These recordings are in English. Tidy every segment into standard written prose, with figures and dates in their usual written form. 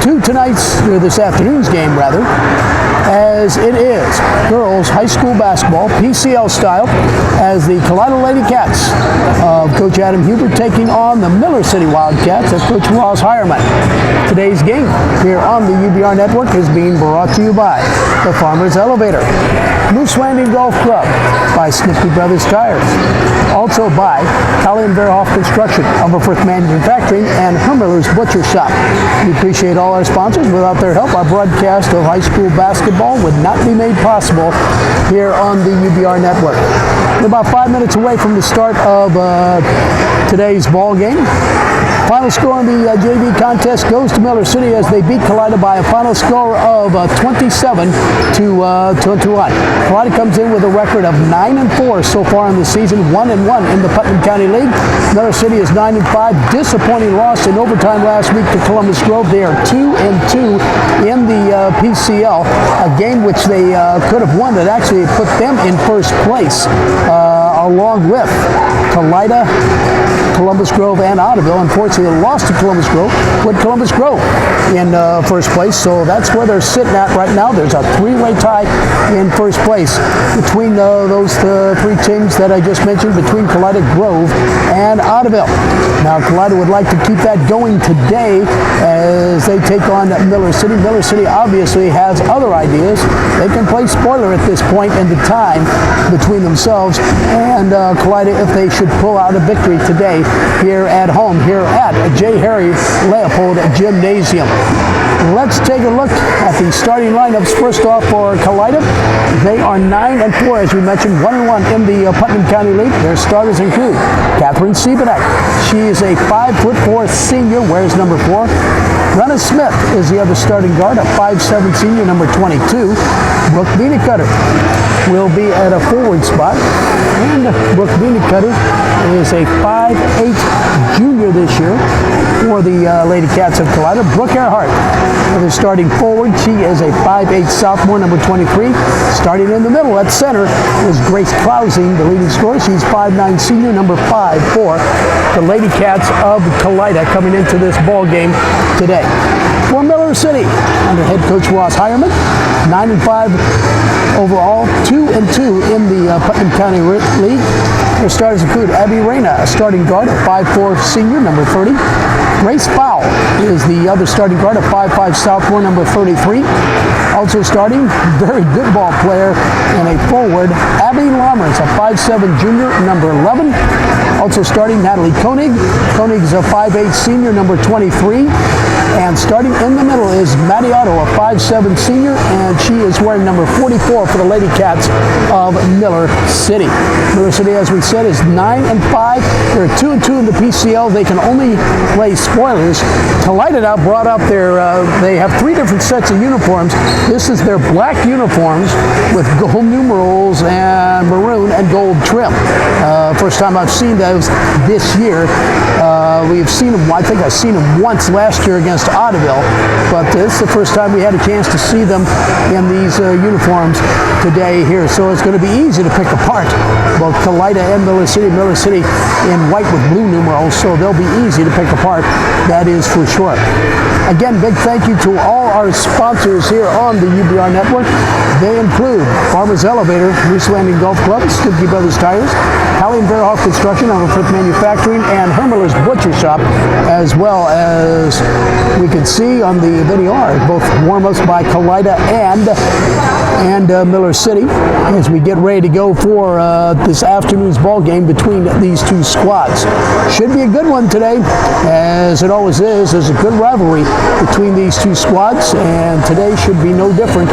to this afternoon's game rather, as it is girls high school basketball, PCL style, as the Kalida Lady Cats of Coach Adam Hubert taking on the Miller City Wildcats of Coach Ross Hireman. Today's game here on the UBR Network is being brought to you by the Farmers Elevator, Moose Landing Golf Club, by Snifty Brothers Tires, also by Kalida Construction, Overfirth Manufacturing, and Hermiller's Butcher Shop. We appreciate all our sponsors. Without their help, our broadcast of high school basketball would not be made possible here on the UBR Network. We're about 5 minutes away from the start of today's ball game. Final score in the JV contest goes to Miller City as they beat Kalida by a final score of 27 to 21. Kalida comes in with a record of 9-4 so far in the season, 1-1 in the Putnam County League. Miller City is 9-5. Disappointing loss in overtime last week to Columbus Grove. They are 2-2 in the PCL, a game which they could have won that actually put them in first place, along with Kalida, Columbus Grove, and Otterville. Unfortunately, the loss to Columbus Grove put Columbus Grove in first place, so that's where they're sitting at right now. There's a three-way tie in first place between those three teams that I just mentioned, between Kalida, Grove, and Otterville. Now, Kalida would like to keep that going today as they take on Miller City. Miller City obviously has other ideas. They can play spoiler at this point in the time between themselves and Kalida if they should pull out a victory today here at home, here at J. Harry Leopold Gymnasium. Let's take a look at the starting lineups. First off for Kalida, they are 9-4, as we mentioned, 1-1 in the Putnam County League. Their starters include Catherine Siebenek. She is a 5'4" senior, wears number 4. Brenna Smith is the other starting guard, a 5'7" senior, number 22. Brooke Beanicutter will be at a forward spot, and Brooke Beanicutter is a 5'8" junior this year for the Lady Cats of Kalida. Brooke Earhart, the starting forward. She is a 5'8" sophomore, number 23. Starting in the middle at center is Grace Clousing, the leading scorer. She's 5'9" senior, number 5'4". The Lady Cats of Kalida coming into this ball game today. For Miller City, under head coach Ross Hireman, 9-5 overall, 2-2 in the Putnam County League. Their starters include Abby Reyna, a starting guard, a 5'4" senior, number 30. Grace Fowl is the other starting guard, a 5'5" sophomore, number 33. Also starting, very good ball player and a forward, Abby Lammers, a 5'7" junior, number 11. Also starting, Natalie Koenig. Koenig is a 5'8" senior, number 23. And starting in the middle is Maddie Otto, a 5'7" senior, and she is wearing number 44 for the Lady Cats of Miller City. Miller City, as we said, is 9-5. They're 2-2 in the PCL. They can only play spoilers. Kalida now brought up their, they have 3 different sets of uniforms. This is their black uniforms with gold numerals and maroon and gold trim. First time I've seen those this year. We've seen them, I think I've seen them once last year against Otterville, but this is the first time we had a chance to see them in these uniforms today here. So it's going to be easy to pick apart both Kalida and Miller City. Miller City in white with blue numerals, so they'll be easy to pick apart, that is for sure. Again, big thank you to all our sponsors here on the UBR Network. They include Farmers Elevator, Moose Landing Golf Club, Snifty Brothers Tires, Kalida Construction, Overfirth Manufacturing, and Hermiller's Butcher Shop, as well as we can see on the video are both warm-ups by Kalida and Miller City as we get ready to go for this afternoon's ball game between these two squads. Should be a good one today, as it always is. There's a good rivalry between these two squads, and today should be no different.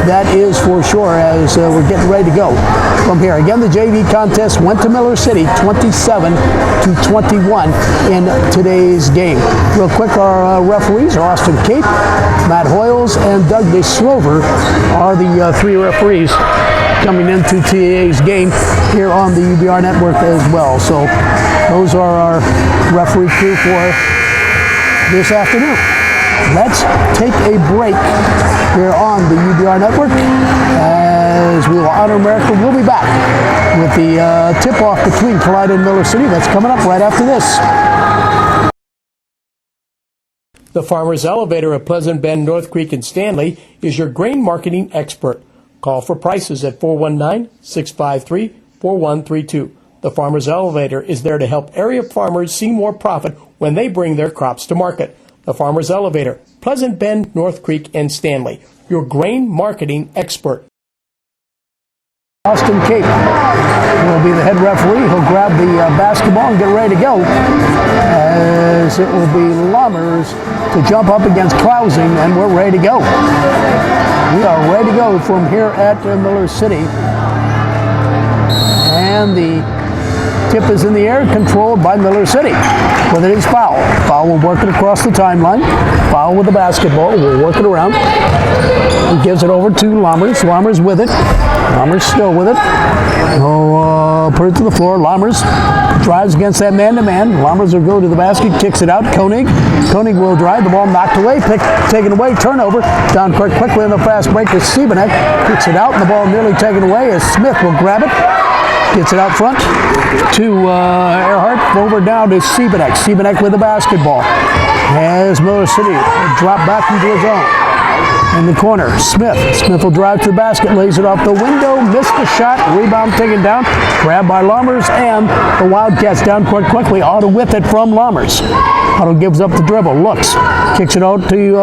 That is for sure, as we're getting ready to go from here. Again, the JV contest went to Miller City, 27-21 in today's game. Real quick, our referees are Austin Cape, Matt Hoyles, and Doug DeSlover are the 3 referees coming into today's game here on the UBR Network as well. So those are our referee crew for this afternoon. Let's take a break here on the UBR Network as we will honor America. We'll be back with the tip-off between Kalida and Miller City. That's coming up right after this. The Farmers Elevator at Pleasant Bend, North Creek, and Stanley is your grain marketing expert. Call for prices at 419-653-4132. The Farmers Elevator is there to help area farmers see more profit when they bring their crops to market. The Farmers Elevator, Pleasant Bend, North Creek, and Stanley, your grain marketing expert. Austin Cape will be the head referee. He'll grab the basketball and get ready to go, as it will be Lammers to jump up against Clousing, and we're ready to go. We are ready to go from here at Miller City. And the tip is in the air, controlled by Miller City. Whether it is foul. Foul will work it across the timeline. Foul with the basketball. We'll work it around. He gives it over to Lammers. Lammers with it. Lammers still with it. He'll put it to the floor. Lammers drives against that man-to-man. Lammers will go to the basket, kicks it out. Koenig will drive. The ball knocked away, taken away, turnover. Down court quickly in the fast break is Siebenek. Kicks it out, and the ball nearly taken away as Smith will grab it. Gets it out front to Earhart. Over down to Siebenek. Siebenek with the basketball. As Miller City drop back into his own. In the corner, Smith will drive to the basket, lays it off the window, missed the shot, rebound taken down, grabbed by Lammers, and the Wildcats down court quickly. Otto with it from Lammers. Otto gives up the dribble, looks, kicks it out to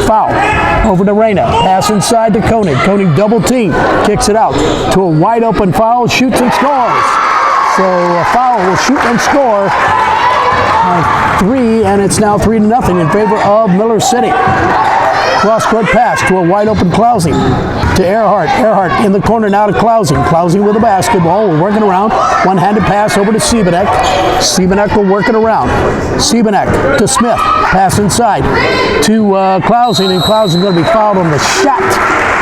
Foul. Over to Reyna, pass inside to Koenig. Koenig double team, kicks it out to a wide open Foul, shoots and scores. So Foul will shoot and score. 3, and it's now 3-0 in favor of Miller City. Cross-court pass to a wide-open Clousing to Earhart. Earhart in the corner now to Clousing. Clousing with the basketball. We're working around. One-handed pass over to Siebenek. Siebenek will work it around. Siebenek to Smith. Pass inside to Clousing, and Clousing going to be fouled on the shot.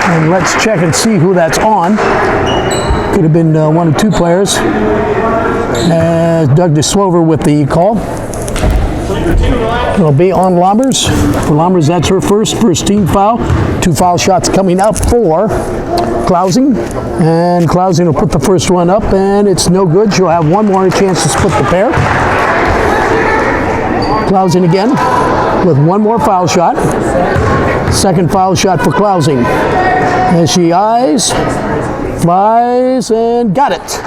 And let's check and see who that's on. Could have been one of two players. Doug DeSwover with the call. It'll be on Lammers. For Lammers, that's her first team foul. 2 foul shots coming up for Clousing. And Clousing will put the first one up, and it's no good. She'll have one more chance to split the pair. Clousing again with one more foul shot. Second foul shot for Clousing. As she eyes, flies, and got it.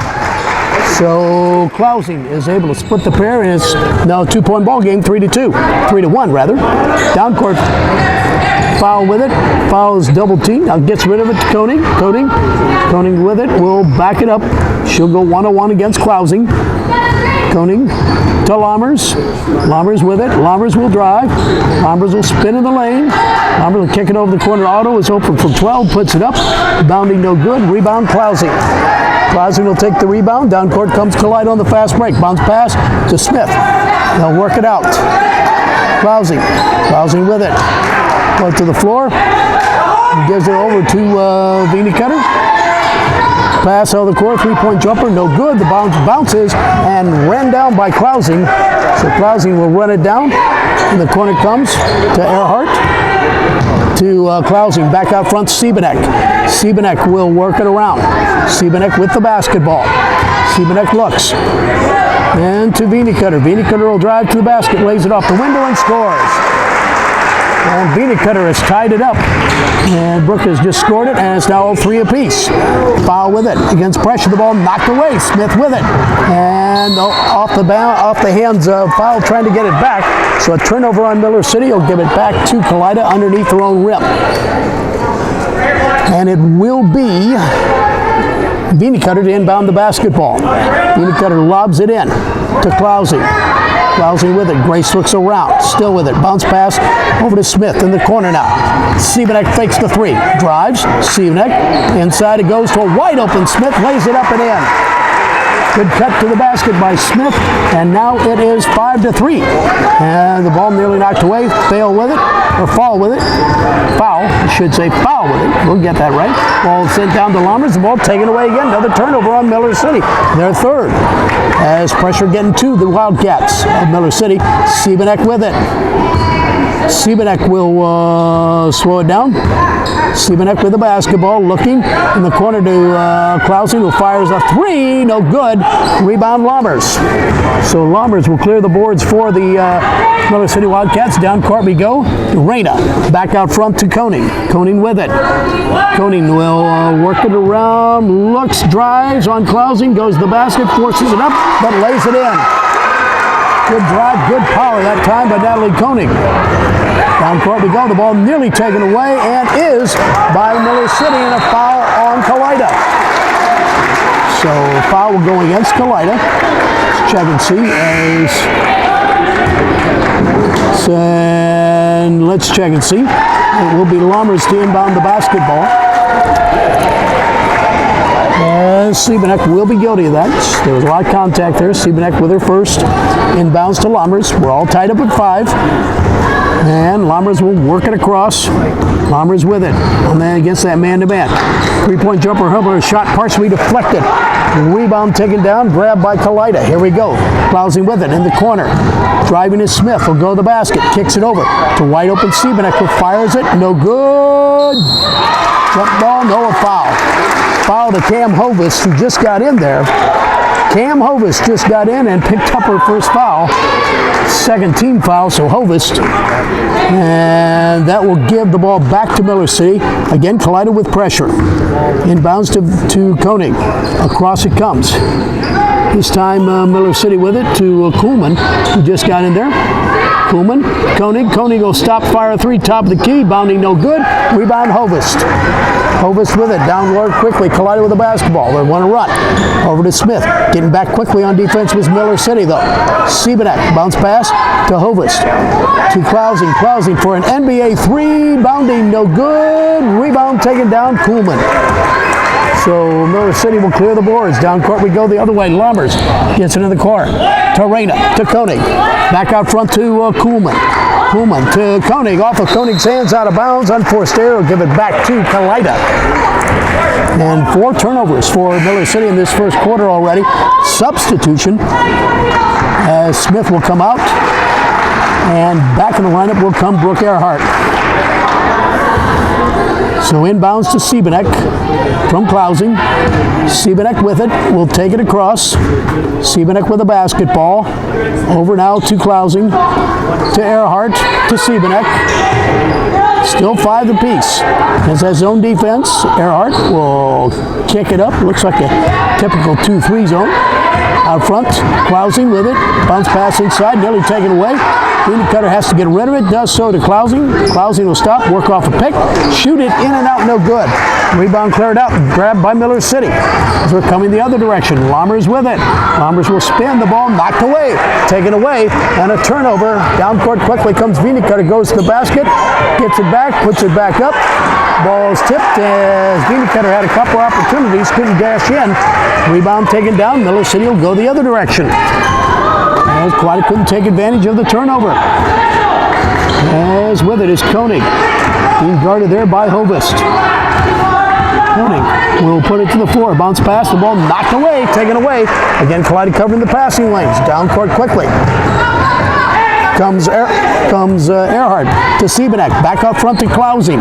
So Clousing is able to split the pair, and it's now a 2-point ball game, 3-1 rather. Down court, Foul with it. Foul is double teamed. Now gets rid of it to Koenig. Koenig with it. Will back it up. She'll go 1-on-1 against Clousing. Koenig to Lammers. Lammers with it. Lammers will drive. Lammers will spin in the lane. Lammers will kick it over the corner. Otto is open for 12. Puts it up. Bounding no good. Rebound Clousing. Clousing will take the rebound. Down court comes Kalida on the fast break. Bounce pass to Smith. They'll work it out. Clousing with it. Go to the floor. Gives it over to Vini Cutter. Pass out of the court. 3-point jumper. No good. The bounces and ran down by Clousing. So Clousing will run it down. And the corner comes to Earhart. To Clousing, back out front, Siebenek. Siebenek will work it around. Siebenek with the basketball. Siebenek looks. And to Vini Cutter. Vini Cutter will drive to the basket, lays it off the window, and scores. And Vini Cutter has tied it up. And Brooke has just scored it, and it's now all 3 apiece. Foul with it. Against pressure, the ball knocked away. Smith with it. And off the hands of Foul trying to get it back. So a turnover on Miller City. He'll give it back to Kalida underneath their own rim. And it will be Vini Cutter to inbound the basketball. Vini Cutter lobs it in to Clousing. Clousing with it. Grace looks around. Still with it. Bounce pass over to Smith in the corner now. Siebenek fakes the 3. Drives. Siebenek. Inside it goes to a wide open Smith. Lays it up and in. Good cut to the basket by Smith, and now it is 5-3. And the ball nearly knocked away. Fall with it. Foul, I should say foul with it. We'll get that right. Ball sent down to Lammers. The ball taken away again. Another turnover on Miller City. Their third. As pressure getting to the Wildcats of Miller City. Siebenek with it. Siebenek will slow it down. Siebenek with the basketball, looking in the corner to Clausing, who fires a three, no good. Rebound Lammers. So Lammers will clear the boards for the Miller City Wildcats. Down court we go. Reyna back out front to Koning. Koning with it. Koning will work it around, looks, drives on Clausing, goes to the basket, forces it up, but lays it in. Good drive, good power that time by Natalie Koning. Down court we go. The ball nearly taken away and is by Miller City, and a foul on Kalida. So foul will go against Kalida. Let's check and see and let's check and see. It will be Lammers to inbound the basketball. Siebenek will be guilty of that. There was a lot of contact there. Siebenek with her first. Inbounds to Lammers. We're all tied up at 5. And Lammers will work it across. Lammers with it. And then against that man-to-man. Three-point jumper, Hubbard, shot partially deflected. Rebound taken down, grabbed by Kalida. Here we go. Clausing with it in the corner. Driving is Smith. Will go to the basket. Kicks it over to wide open Siebenek, who fires it. No good. Jump ball, no foul. Foul to Cam Hovis, who just got in there. Cam Hovis just got in and picked up her first foul. Second team foul, so Hovis. And that will give the ball back to Miller City. Again, Kalida with pressure. Inbounds to Koning. Across it comes. This time Miller City with it to Kuhlman, who just got in there. Kuhlman, Koning will stop, fire three, top of the key, bounding no good. Rebound Hovis. Hovis with it, down low quickly. Kalida with the basketball. They want to run. Over to Smith. Getting back quickly on defense was Miller City, though. Siebenek, bounce pass to Hovis. To Clausing. Clausing for an NBA three, bounding no good. Rebound taken down, Kuhlman. So Miller City will clear the boards. Down court we go the other way. Lammers gets it in the corner. To Reyna, to Koning. Back out front to Kuhlman. Kuhlman to Koning. Off of Koning's hands, out of bounds. Unforced error. Will give it back to Kalida. And 4 turnovers for Miller City in this first quarter already. Substitution as Smith will come out. And back in the lineup will come Brooke Earhart. So inbounds to Siebenek from Clausing. Siebenek with it. Will take it across. Siebenek with a basketball. Over now to Clausing. To Earhart. To Siebenek. Still 5 apiece. As that zone defense, Earhart will kick it up. Looks like a typical 2-3 zone. Out front, Clausing with it. Bounce pass inside. Nearly taken away. Cutter has to get rid of it, does so to Clausing. Clausing will stop, work off a pick, shoot it in and out, no good. Rebound cleared out, grabbed by Miller City. As we're coming the other direction, Lammers with it. Lammers will spin, the ball knocked away, taken away, and a turnover. Down court quickly comes Cutter, goes to the basket, gets it back, puts it back up. Ball is tipped as Cutter had a couple opportunities, couldn't dash in. Rebound taken down, Miller City will go the other direction. As Kalida couldn't take advantage of the turnover. As with it is Koning. Being guarded there by Hovist. Koning will put it to the floor. Bounce pass, the ball knocked away, taken away. Again, Kalida covering the passing lanes. Down court quickly. Comes Earhart to Siebenek. Back up front to Clausing.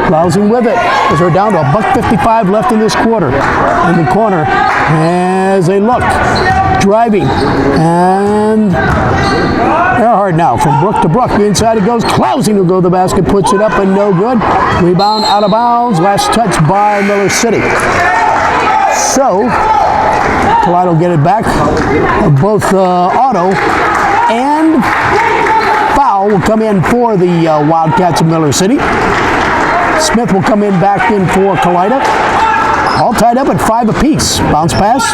Clausing with it as we're down to $1:55 left in this quarter. In the corner as they look. Driving. And Earhart now from Brook to Brook. Inside it goes. Clausing will go to the basket. Puts it up and no good. Rebound out of bounds. Last touch by Miller City. So Kalida will get it back. Both auto and foul will come in for the Wildcats of Miller City. Smith will come in back in for Kalida. All tied up at 5 apiece. Bounce pass.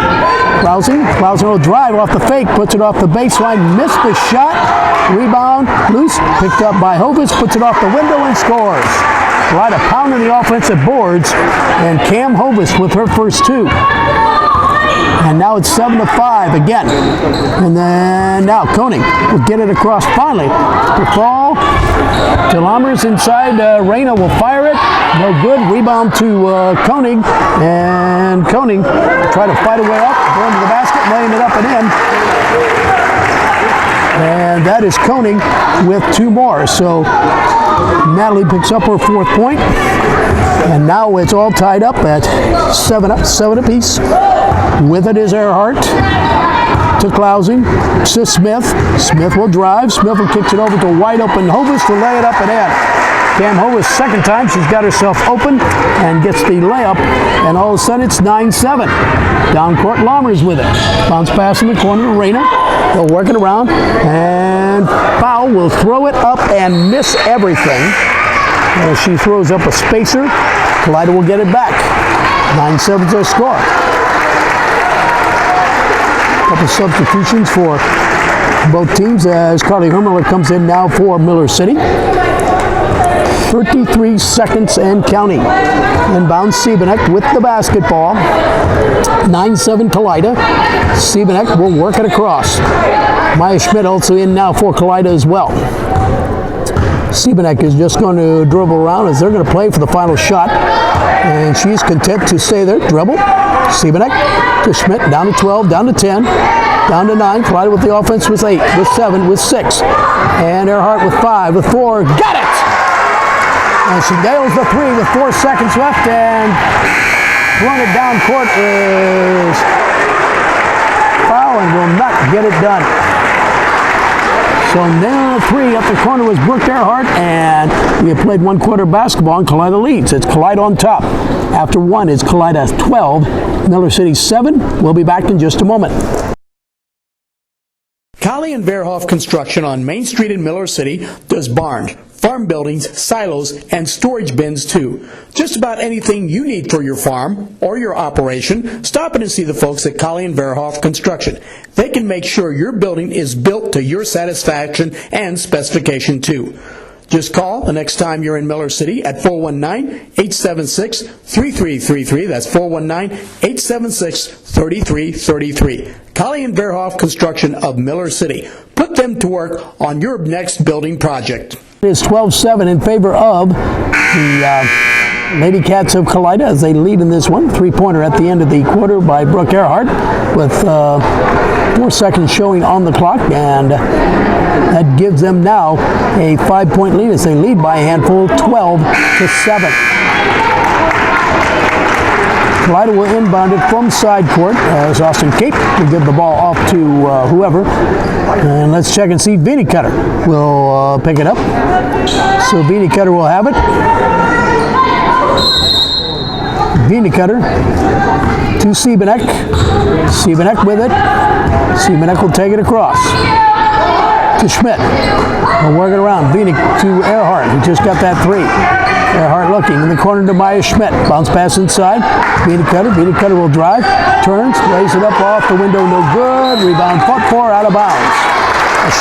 Clausing. Clausing will drive off the fake. Puts it off the baseline. Missed the shot. Rebound. Loose. Picked up by Hovis. Puts it off the window and scores. Kalida pounding the offensive boards. And Cam Hovis with her first 2. And now it's 7-5 again. And then now Koning will get it across finally. The ball to Lammers inside. Reyna will fire it. No good. Rebound to Koning. And Koning try to fight away up. Going to the basket, laying it up and in. And that is Koenig with 2 more. So Natalie picks up her 4th point. And now it's all tied up at 7 apiece. With it is Earhart to Clousing to Smith. Smith will drive. Smith will kick it over to wide open Hovis to lay it up and in. Cam Hovis, second time she's got herself open and gets the layup, and all of a sudden it's 9-7. Down court, Lammers with it. Bounce pass in the corner to Reyna. They'll work it around, and Foul will throw it up and miss everything. As she throws up a spacer, Kalida will get it back. 9-7's their score. Couple substitutions for both teams as Carly Hermler comes in now for Miller City. 33 seconds and counting. Inbound Siebenek with the basketball. 9-7 Kalida. Siebenek will work it across. Maya Schmidt also in now for Kalida as well. Siebenek is just going to dribble around as they're going to play for the final shot. And she's content to stay there. Dribble. Siebenek to Schmidt. Down to 12. Down to 10. Down to 9. Kalida with the offense with 8. With 7. With 6. And Earhart with 5. With 4. Got it! And she nails the 3 with 4 seconds left, and throwing it down court is Foul and will not get it done. So now 3 up the corner was Brooke Earhart, and we have played 1 quarter basketball, and Kalida leads. It's Kalida on top. After 1, it's Kalida 12, Miller City 7. We'll be back in just a moment. Collie and Verhoff Construction on Main Street in Miller City does barns, farm buildings, silos, and storage bins too. Just about anything you need for your farm or your operation, stop in and see the folks at Collie and Verhoff Construction. They can make sure your building is built to your satisfaction and specification too. Just call the next time you're in Miller City at 419-876-3333. That's 419-876-3333. Collie and Verhoff Construction of Miller City. Put them to work on your next building project. It is 12-7 in favor of the Lady Cats of Kalida as they lead in this one. 3-pointer at the end of the quarter by Brooke Earhart with 4 seconds showing on the clock, and that gives them now a 5-point lead as they lead by a handful, 12-7. Kalida will inbound it from side court as Austin Cape will give the ball off to whoever. And let's check and see. Beanie Cutter will pick it up. So Beanie Cutter will have it. Beanie Cutter to Siebenek. Siebenek with it. Siebenek will take it across to Schmidt. We'll work it around. Beanie to Earhart. He just got that 3. Earhart looking in the corner to Maya Schmidt. Bounce pass inside. Beanie Cutter. Beanie Cutter will drive. Turns. Lays it up off the window. No good. Rebound fought for. Out of bounds.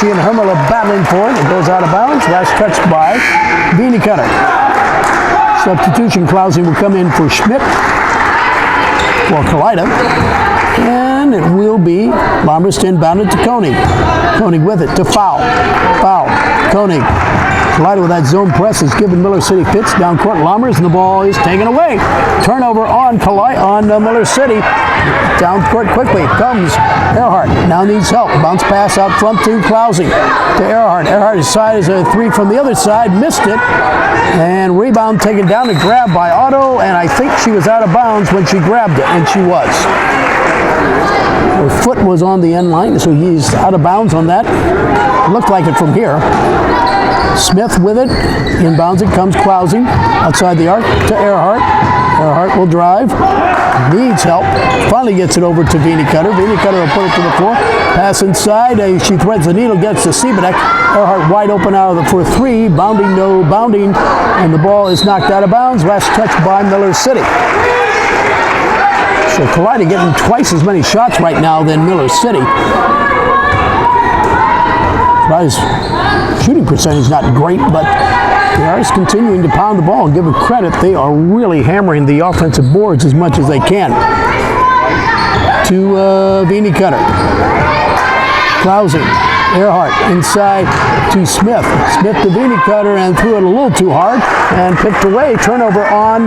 She and Hermel are battling for it. It goes out of bounds. Last touch by Beanie Cutter. Substitution. Clousing will come in for Schmidt. For Kalida. And it will be Lammers inbounded to Koenig. Koenig with it to Foul. Foul. Koenig. Kalida with that zone press is giving Miller City fits. Down court, Lammers, and the ball is taken away. Turnover on Miller City. Down court quickly comes Earhart. Now needs help. Bounce pass out front to Clousing. To Earhart. Earhart's side is a 3 from the other side. Missed it. And rebound taken down and grabbed by Otto. And I think she was out of bounds when she grabbed it. And she was. Her foot was on the end line, so he's out of bounds on that. Looked like it from here. Smith with it. Inbounds it comes Clousing. Outside the arc to Earhart. Earhart will drive. Needs help. Finally gets it over to Beanie Cutter. Beanie Cutter will put it to the floor. Pass inside. She threads the needle. Gets to Siebenek. Earhart wide open out of the for 3. Bounding, no bounding. And the ball is knocked out of bounds. Last touch by Miller City. So Kalida getting twice as many shots right now than Miller City. Kalida's shooting percentage not great, but they are continuing to pound the ball. Give them credit, they are really hammering the offensive boards as much as they can. To Beanie Cutter. Clousing. Earhart inside to Smith. Smith to Beanie Cutter and threw it a little too hard and picked away. Turnover on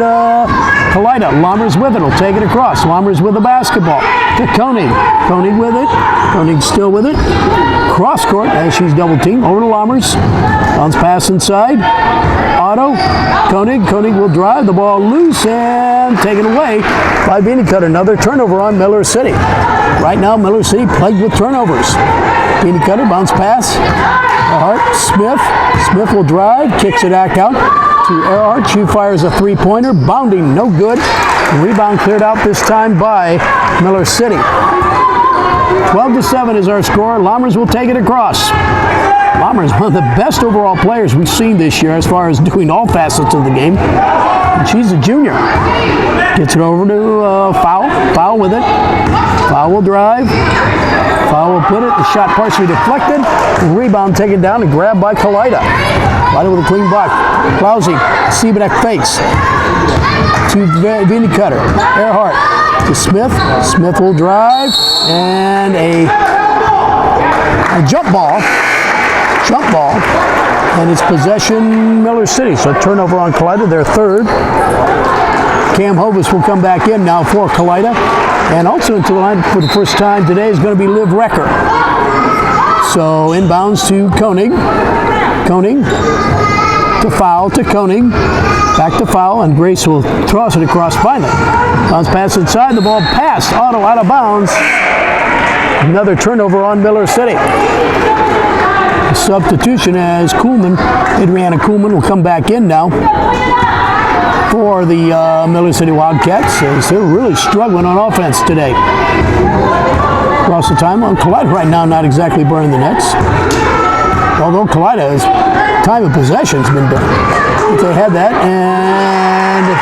Kalida. Lammers with it. Will take it across. Lammers with the basketball to Koenig. Koenig with it. Koenig still with it. cross court as she's double teamed. Over to Lammers. Bounce pass inside. Otto. Koenig. Koenig will drive. The ball loose and taken away by Beanicutter. Another turnover on Miller City. Right now, Miller City plagued with turnovers. Beanicutter. Bounce pass. Earhart. Smith. Smith will drive. Kicks it back out to Earhart. She fires a three-pointer. Bounding. No good. Rebound cleared out this time by Miller City. 12-7 is our score. Lammers will take it across. Lammers, one of the best overall players we've seen this year as far as doing all facets of the game. And she's a junior. Gets it over to Foul. Foul with it. Foul will drive. Foul will put it. The shot partially deflected. Rebound taken down and grabbed by Kalida. Kalida with a clean block. Clousey. Siebenek fakes. To Beanicutter. Earhart. To Smith. Smith will drive. And a jump ball. Jump ball. And it's possession Miller City. So turnover on Kalida, their third. Cam Hovis will come back in now for Kalida. And also into the line for the first time today is going to be Liv Recker. So inbounds to Koenig. Koenig to Foul to Koenig. Back to Foul, and Grace will toss it across finally. Bounce pass inside, the ball passed. Otto out of bounds. Another turnover on Miller City. A substitution as Adriana Kuhlman will come back in now for the Miller City Wildcats, as they're really struggling on offense today. Across the time on Kalida right now, not exactly burning the nets. Although Kalida's time of possession has been done. If they had that, and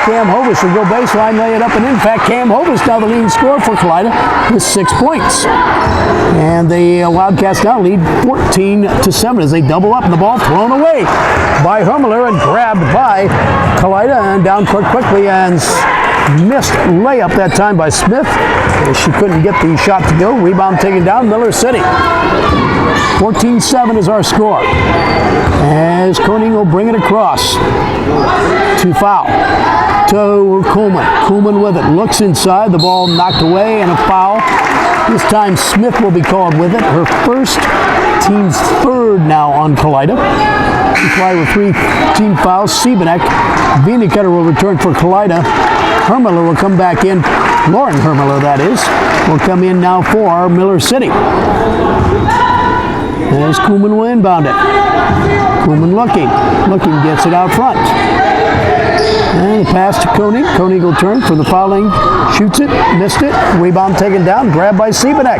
Cam Hovis will go baseline, lay it up, and in fact, Cam Hovis now the leading scorer for Kalida with 6 points. And the Wildcats now lead 14-7 as they double up, and the ball thrown away by Hermler and grabbed by Kalida, and down court quickly, and missed layup that time by Smith. She couldn't get the shot to go. Rebound taken down, Miller City. 14-7 is our score. As Koenig will bring it across to Foul. To Kuhlman. Kuhlman with it. Looks inside. The ball knocked away and a foul. This time Smith will be called with it. Her first, team's third now on Kalida. Kalida with 3 team fouls. Siebenek. Beanicutter will return for Kalida. Hermler will come back in. Lauren Hermler, that is, will come in now for Miller City. As Kuhlman will inbound it. Kuhlman looking, gets it out front. And the pass to Koenig. Koenig will turn for the fouling. Shoots it, missed it. Rebound taken down, grabbed by Siebenek.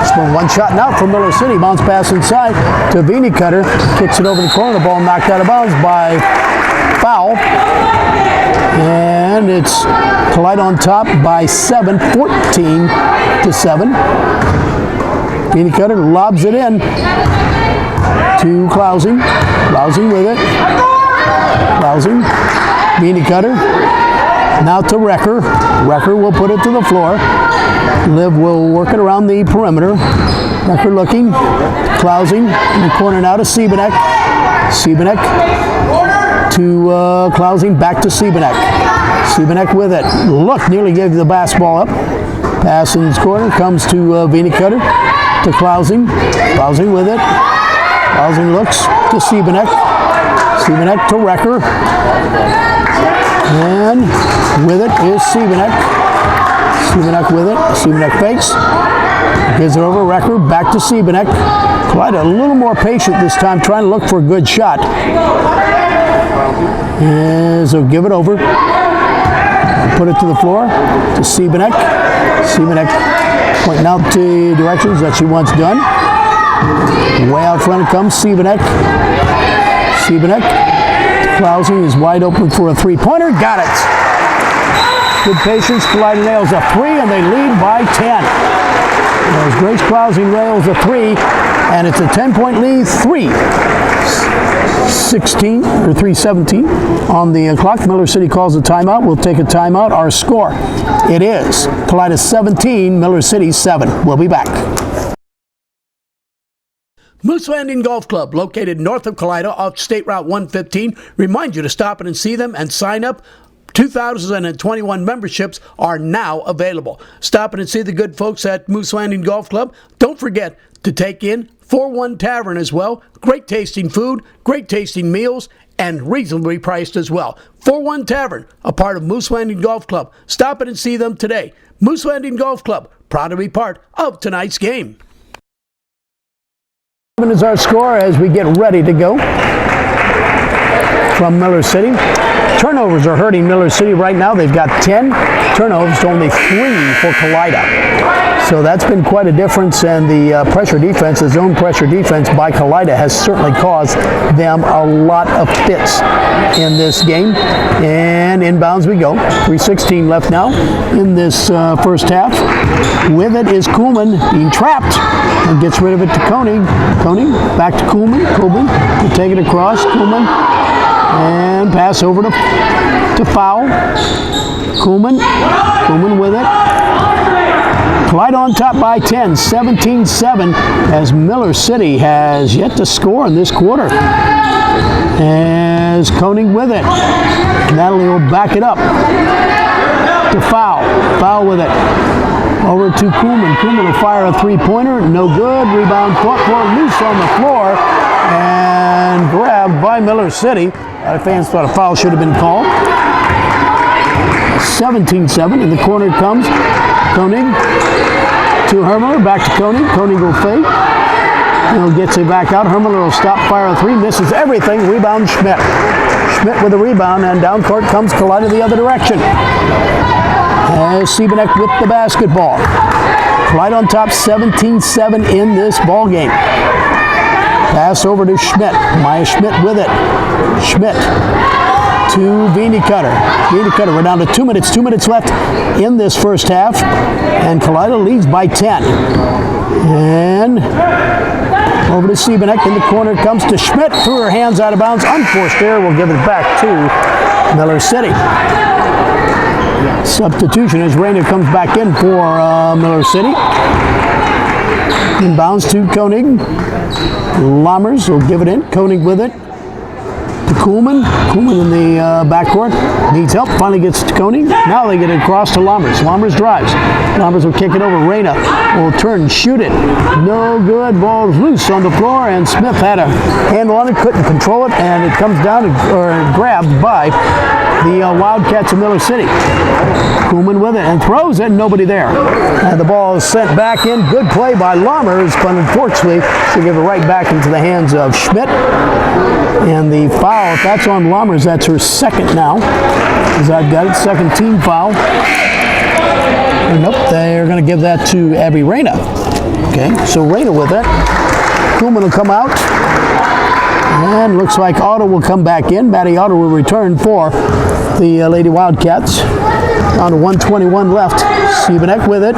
It's been one shot now from Miller City. Bounce pass inside to Beanicutter. Kicks it over the corner. The ball knocked out of bounds by Foul. And it's Kalida on top by 7, 14-7. Beanicutter lobs it in to Clousing. Clousing with it. Clousing. Beanicutter. Now to Recker. Recker will put it to the floor. Liv will work it around the perimeter. Recker looking. Clousing in the corner now to Siebenek. Siebenek to Clousing. Back to Siebenek. Siebenek with it. Look, nearly gave the basketball up. Pass in this corner comes to Beanicutter. To Clousing. Clousing with it. Clousing looks to Siebenek. Siebenek to Recker. And with it is Siebenek. Siebenek with it. Siebenek fakes. Gives it over. Recker back to Siebenek. Kalida a little more patient this time, trying to look for a good shot. And so give it over. Put it to the floor to Siebenek. Siebenek pointing out the directions that she wants done. Way out front comes Siebenek. Siebenek. Clousing is wide open for a three-pointer. Got it. Good patience. Kalida nails a 3, and they lead by 10. As Grace Clousing nails a 3, and it's a 10-point lead. 3:17 on the clock. Miller City calls a timeout. We'll take a timeout. Our score, it is Kalida 17, Miller City 7. We'll be back. Moose Landing Golf Club, located north of Kalida off State Route 115, reminds you to stop in and see them and sign up. 2021 memberships are now available. Stop in and see the good folks at Moose Landing Golf Club. Don't forget to take in 4-1 Tavern as well. Great tasting food, great tasting meals, and reasonably priced as well. 4-1 Tavern, a part of Moose Landing Golf Club. Stop in and see them today. Moose Landing Golf Club, proud to be part of tonight's game. Is our score as we get ready to go from Miller City. Turnovers are hurting Miller City right now. They've got 10 turnovers to only 3 for Kalida. So that's been quite a difference, and the pressure defense, the zone pressure defense by Kalida has certainly caused them a lot of fits in this game. And inbounds we go. 3:16 left now in this first half. With it is Kuhlman being trapped and gets rid of it to Koenig. Koenig back to Kuhlman. Kuhlman will take it across. Kuhlman and pass over to Foul. Kuhlman with it. Kalida on top by 10, 17-7, as Miller City has yet to score in this quarter. As Koenig with it. Natalie will back it up to Foul. Foul with it. Over to Kuhlman. Kuhlman will fire a three-pointer. No good. Rebound fought for, loose on the floor and grabbed by Miller City. A lot of fans thought a foul should have been called. 17-7. In the corner comes Koenig to Hermler. Back to Koenig. Koenig will fake. He'll get it back out. Hermler will stop, fire a three, misses everything. Rebound Schmidt. Schmidt with a rebound, and down court comes Kalida the other direction. As Siebenek with the basketball. Kalida on top 17-7 in this ball game. Pass over to Schmidt. Maya Schmidt with it. Schmidt to Vini Cutter. Vini Cutter, we're down to 2 minutes. 2 minutes left in this first half. And Kalida leads by 10. And over to Siebenek. In the corner comes to Schmidt. Threw her hands out of bounds. Unforced error. We'll give it back to Miller City. Substitution as Rayner comes back in for Miller City. Inbounds to Koenig. Lammers will give it in. Koenig with it to Kuhlman. Kuhlman in the backcourt. Needs help. Finally gets to Koenig. Now they get it across to Lammers. Lammers drives. Lammers will kick it over. Reyna will turn and shoot it. No good. Ball's loose on the floor, and Smith had a handle on it. Couldn't control it, and it comes down or grabbed by the Wildcats of Miller City. Kuhlman with it and throws it. Nobody there. And the ball is sent back in. Good play by Lammers, but unfortunately, she'll give it right back into the hands of Schmidt. And the foul, if that's on Lammers, that's her second now. As I've got it, second team foul. And nope, they're going to give that to Abby Reyna. Okay, so Reyna with it. Kuhlman will come out. And looks like Otto will come back in. Maddie Otto will return for the Lady Wildcats. Down to 1:21 left. Siebenek with it.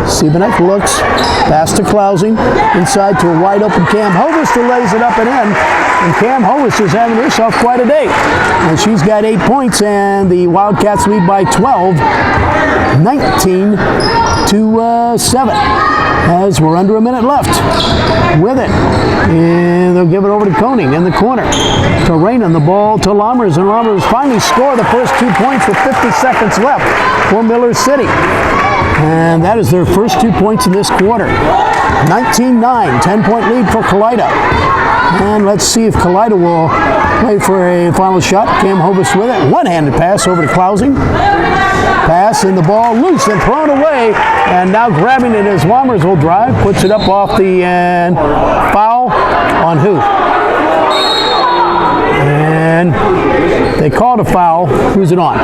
Siebenek looks. Pass to Klausing. Inside to a wide open Cam Hovis, who lays it up and in. And Cam Hovis is having herself quite a day. And she's got 8 points, and the Wildcats lead by 12. 19-7. As we're under a minute left. With it. And they'll give it over to Koenig in the corner. To Reyna, the ball to Lammers. And Lammers finally score the first 2 points with 50 seconds left for Miller City. And that is their first 2 points in this quarter. 19-9. 10-point lead for Kalida. And let's see if Kalida will play for a final shot. Cam Hovis with it. One-handed pass over to Klausing. Pass and the ball loose and thrown away. And now grabbing it as Lammers will drive. Puts it up off the end. Foul on who? And they called a foul. Who's it on?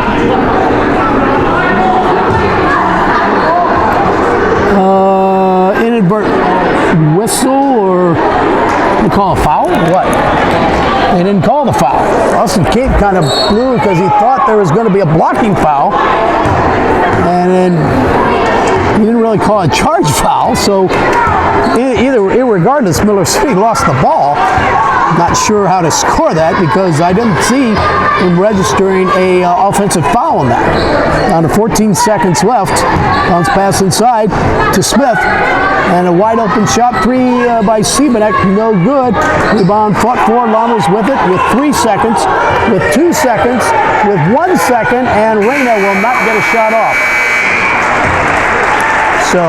Inadvertent whistle, or they call a foul or what? They didn't call the foul. Austin Cape kind of blew because he thought there was going to be a blocking foul, and then he didn't really call a charge foul. So irregardless, Miller City lost the ball. Not sure how to score that because I didn't see him registering a offensive foul on that. Down to 14 seconds left. Bounce pass inside to Smith. And a wide open shot, three by Siebenek, no good. Rebound fought for, Lammers with it with 3 seconds, with 2 seconds, with 1 second, and Reyna will not get a shot off. So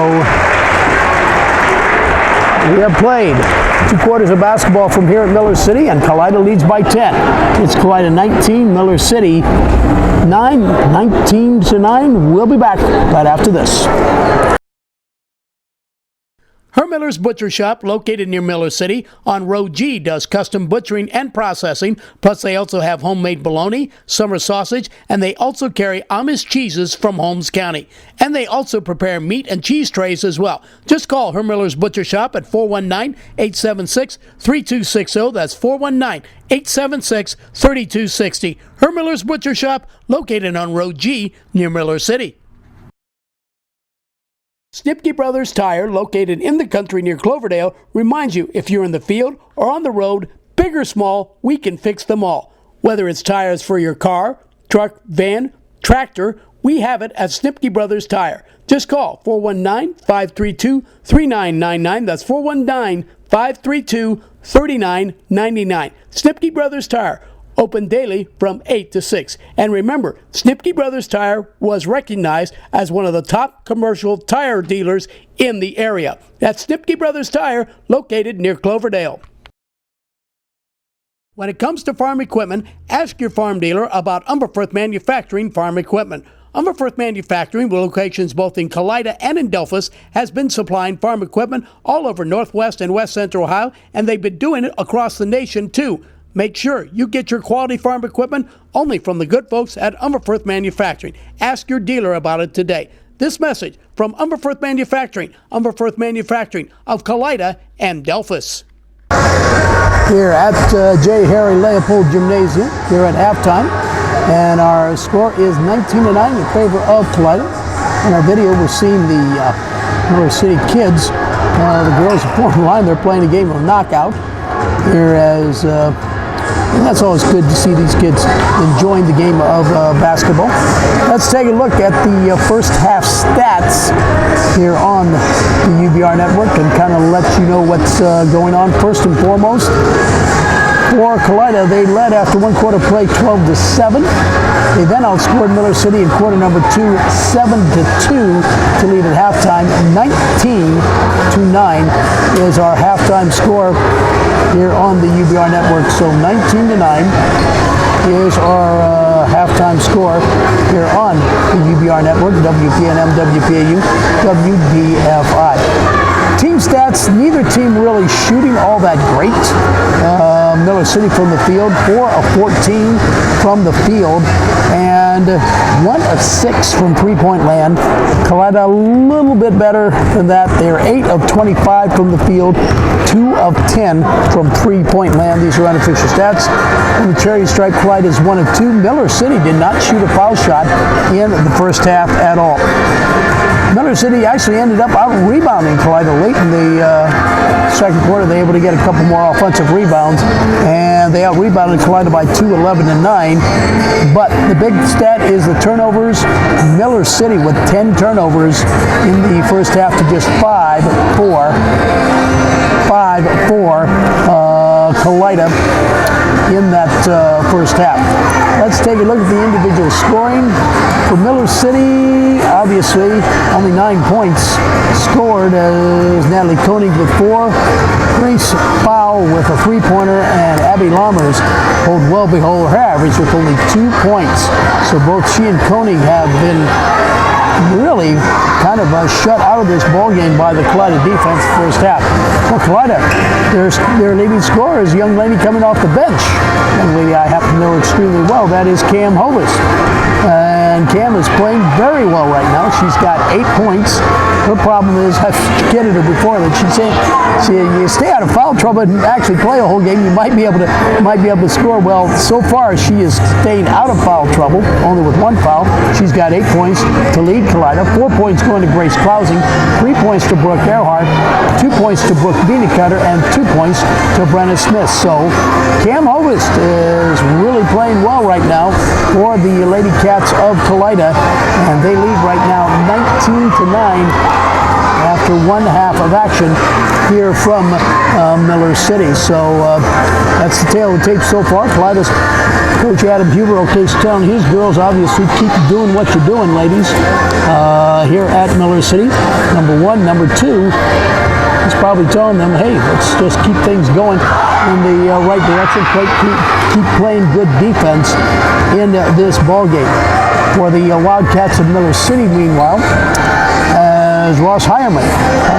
We have played 2 quarters of basketball from here at Miller City, and Kalida leads by 10. It's Kalida 19, Miller City 19-9. We'll be back right after this. Miller's Butcher Shop, located near Miller City on Road G, does custom butchering and processing. Plus, they also have homemade bologna, summer sausage, and they also carry Amish cheeses from Holmes County. And they also prepare meat and cheese trays as well. Just call Miller's Butcher Shop at 419-876-3260. That's 419-876-3260. Miller's Butcher Shop, located on Road G near Miller City. Snipke Brothers Tire, located in the country near Cloverdale, reminds you if you're in the field or on the road, big or small, we can fix them all. Whether it's tires for your car, truck, van, tractor, we have it at Snipke Brothers Tire. Just call 419-532-3999. That's 419-532-3999. Snipke Brothers Tire. Open daily from 8 to 6. And remember, Snipke Brothers Tire was recognized as one of the top commercial tire dealers in the area. That's Snipke Brothers Tire, located near Cloverdale. When it comes to farm equipment, ask your farm dealer about Umberfirth Manufacturing farm equipment. Umberfirth Manufacturing, with locations both in Kalida and in Delphus, has been supplying farm equipment all over Northwest and West Central Ohio, and they've been doing it across the nation too. Make sure you get your quality farm equipment only from the good folks at Umberfirth Manufacturing. Ask your dealer about it today. This message from Umberfirth Manufacturing of Kalida and Delphus. Here at J. Harry Leopold Gymnasium, here at halftime, and our score is 19-9 in favor of Kalida. In our video, we're seeing the Miller City kids. The girls are forming line. They're playing a game of knockout. Whereas, and that's always good to see these kids enjoying the game of basketball. Let's take a look at the first half stats here on the UBR network and kind of let you know what's going on. First and foremost, for Kalida, they led after one quarter play 12-7. They then outscored Miller City in quarter number 2, 7-2 to lead at halftime. 19-9 is our halftime score here on the UBR network. So 19-9 is our halftime score here on the UBR network, WPNM, WPAU, WBFI. Team stats, neither team really shooting all that great. Miller City from the field, 4 of 14 from the field, and 1 of 6 from three-point land. Kalida a little bit better than that. They're 8 of 25 from the field, 2 of 10 from three-point land. These are unofficial stats. On the charity stripe, Kalida is 1 of 2. Miller City did not shoot a foul shot in the first half at all. Miller City actually ended up out-rebounding Kalida late in the second quarter. They were able to get a couple more offensive rebounds, and they out-rebounded Kalida by 2, 11-9. But the big stat is the turnovers. Miller City with 10 turnovers in the first half to just 5-4 Kalida in that first half. Let's take a look at the individual scoring. For Miller City, obviously, only 9 points scored as Natalie Koenig with 4, Grace Fowl with a three-pointer, and Abby Lammers hold well below her average with only 2 points. So both she and Koenig have been really kind of shut out of this ball game by the Kalida defense first half. Well, Kalida, their leading scorer is a young lady coming off the bench. Young lady I happen to know extremely well. That is Cam Hovis. And Cam is playing very well right now. She's got 8 points. Her problem is, I've kidded her before, that she's saying, you stay out of foul trouble and actually play a whole game, you might be able to score. Well, so far she is staying out of foul trouble, only with 1 foul. She's got 8 points to lead Kalida. 4 points going to Grace Clousing, 3 points to Brooke Earhart, 2 points to Brooke Beanicutter, and 2 points to Brenna Smith. So Cam Hovis is really playing well right now for the Lady Cats of Kalida, and they lead right now 19-9 after one half of action here from Miller City. So that's the tale of the tape so far. Kalida's Coach Adam Huber, okay, telling his girls, obviously, keep doing what you're doing, ladies, here at Miller City. Number 1. Number 2, He's probably telling them, hey, let's just keep things going in the right direction, keep playing good defense in this ball game. For the Wildcats of Miller City, meanwhile, as Ross Hireman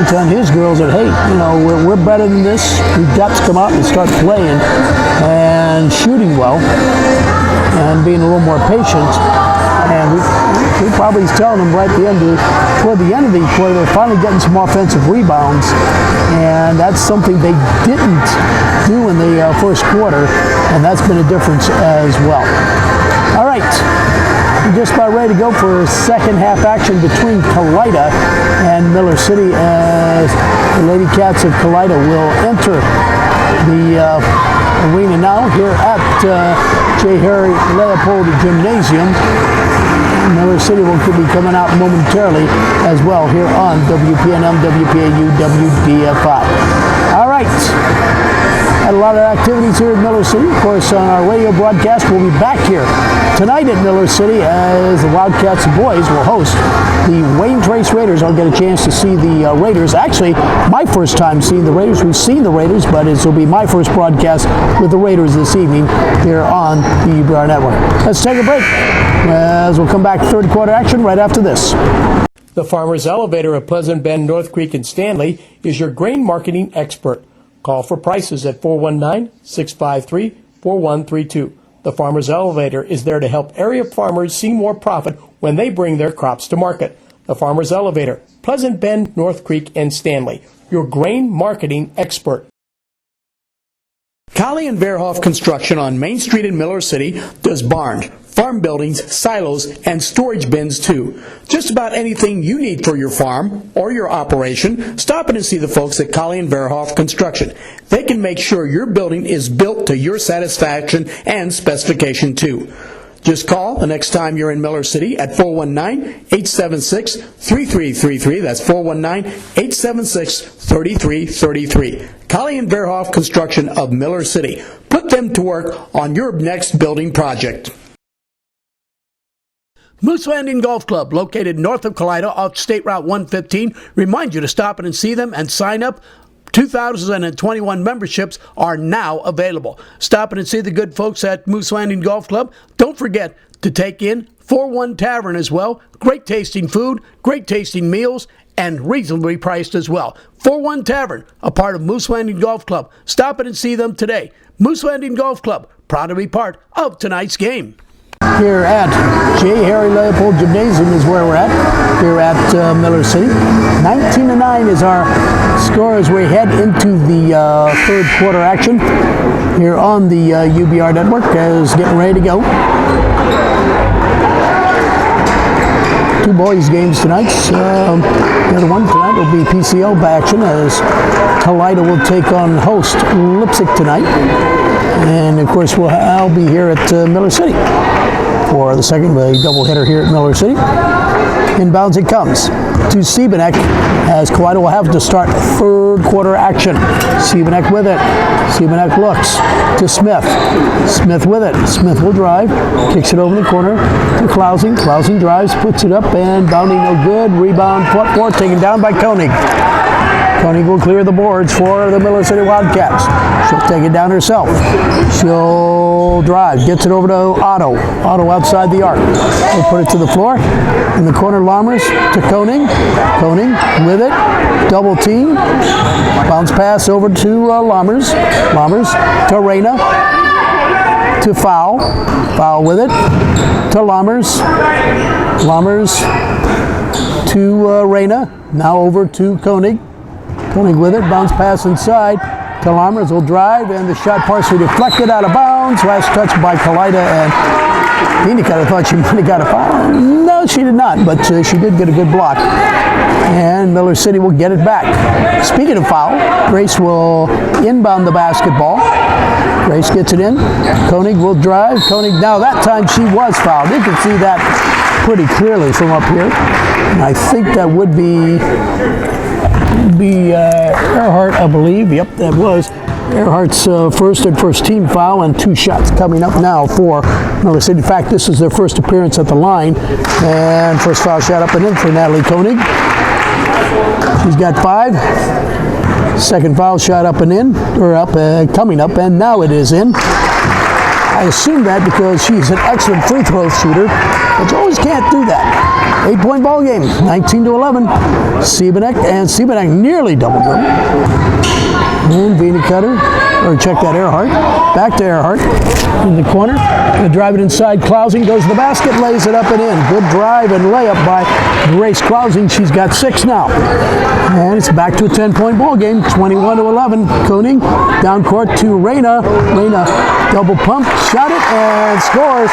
telling his girls that, hey, you know, we're better than this. We've got to come out and start playing and shooting well and being a little more patient. And we probably telling them right toward the end of the quarter, they're finally getting some offensive rebounds, and that's something they didn't do in the first quarter, and that's been a difference as well. All right, we're just about ready to go for second half action between Kalida and Miller City, as the Lady Cats of Kalida will enter the arena now here at J. Harry Leopold Gymnasium. Miller City will be coming out momentarily as well here on WPNM, WPAU, WDFI. All right. Had a lot of activities here at Miller City. Of course, on our radio broadcast, we'll be back here tonight at Miller City as the Wildcats boys will host the Wayne Trace Raiders. I'll get a chance to see the Raiders. Actually, my first time seeing the Raiders. We've seen the Raiders, but it will be my first broadcast with the Raiders this evening here on the UBR Network. Let's take a break as we'll come back third quarter action right after this. The Farmers Elevator of Pleasant Bend, North Creek, and Stanley is your grain marketing expert. Call for prices at 419-653-4132. The Farmers Elevator is there to help area farmers see more profit when they bring their crops to market. The Farmers Elevator, Pleasant Bend, North Creek, and Stanley, your grain marketing expert. Colley and Verhoff Construction on Main Street in Miller City does barns, farm buildings, silos, and storage bins too. Just about anything you need for your farm or your operation, stop in and see the folks at Colley and Verhoff Construction. They can make sure your building is built to your satisfaction and specification too. Just call the next time you're in Miller City at 419-876-3333. That's 419-876-3333. Colley and Verhoff Construction of Miller City. Put them to work on your next building project. Moose Landing Golf Club, located north of Kalida off State Route 115, remind you to stop in and see them and sign up. 2021 memberships are now available. Stop in and see the good folks at Moose Landing Golf Club. Don't forget to take in 4-1 Tavern as well. Great tasting food, great tasting meals, and reasonably priced as well. 4-1 Tavern, a part of Moose Landing Golf Club. Stop in and see them today. Moose Landing Golf Club, proud to be part of tonight's game. Here at J. Harry Leopold Gymnasium is where we're at, here at Miller City. 19-9 is our score as we head into the third quarter action here on the UBR network, as getting ready to go. Two boys games tonight. The other one tonight will be PCL action as Kalida will take on host Lipsick tonight. And of course I'll be here at Miller City for the second doubleheader here at Miller City. Inbounds it comes to Siebenek as Kalida will have to start third quarter action. Siebenek with it. Siebenek looks to Smith. Smith with it. Smith will drive. Kicks it over the corner to Klausing. Klausing drives, puts it up, and bounding no good. Rebound, front court, taken down by Koenig. Koenig will clear the boards for the Miller City Wildcats. She'll take it down herself. She'll drive, gets it over to Otto. Otto outside the arc. Will put it to the floor. In the corner, Lammers to Koenig. Koenig with it. Double team. Bounce pass over to Lammers. Lammers to Reyna. To Foul. Foul with it. To Lammers. Lammers to Reyna. Now over to Koenig. Koenig with it, bounce pass inside. Lammers will drive, and the shot partially deflected out of bounds. Last touch by Kalida, and Phoenix kind of thought she might have got a foul. No, she did not, but she did get a good block. And Miller City will get it back. Speaking of foul, Grace will inbound the basketball. Grace gets it in. Koenig will drive. Koenig, now that time she was fouled. You can see that pretty clearly from up here. And I think that would be Earhart, I believe. Yep, that was Earhart's first team foul, and two shots coming up now for Miller City. In fact, this is their first appearance at the line, and first foul shot up and in for Natalie Koenig. She's got 5. Second foul shot up and in, or up, coming up, and now it is in. I assume that because she's an excellent free throw shooter, but you always can't do that. 8-point ball game, 19-11. Siebenek, and Siebenek nearly double dribble. And Vina Cutter, or check that, Earhart. Back to Earhart in the corner. Gonna drive it inside. Klausing goes to the basket, lays it up and in. Good drive and layup by Grace Klausing. She's got 6 now. And it's back to a 10-point ball game, 21-11. Koenig down court to Reyna. Reyna double pump, shot it, and scores.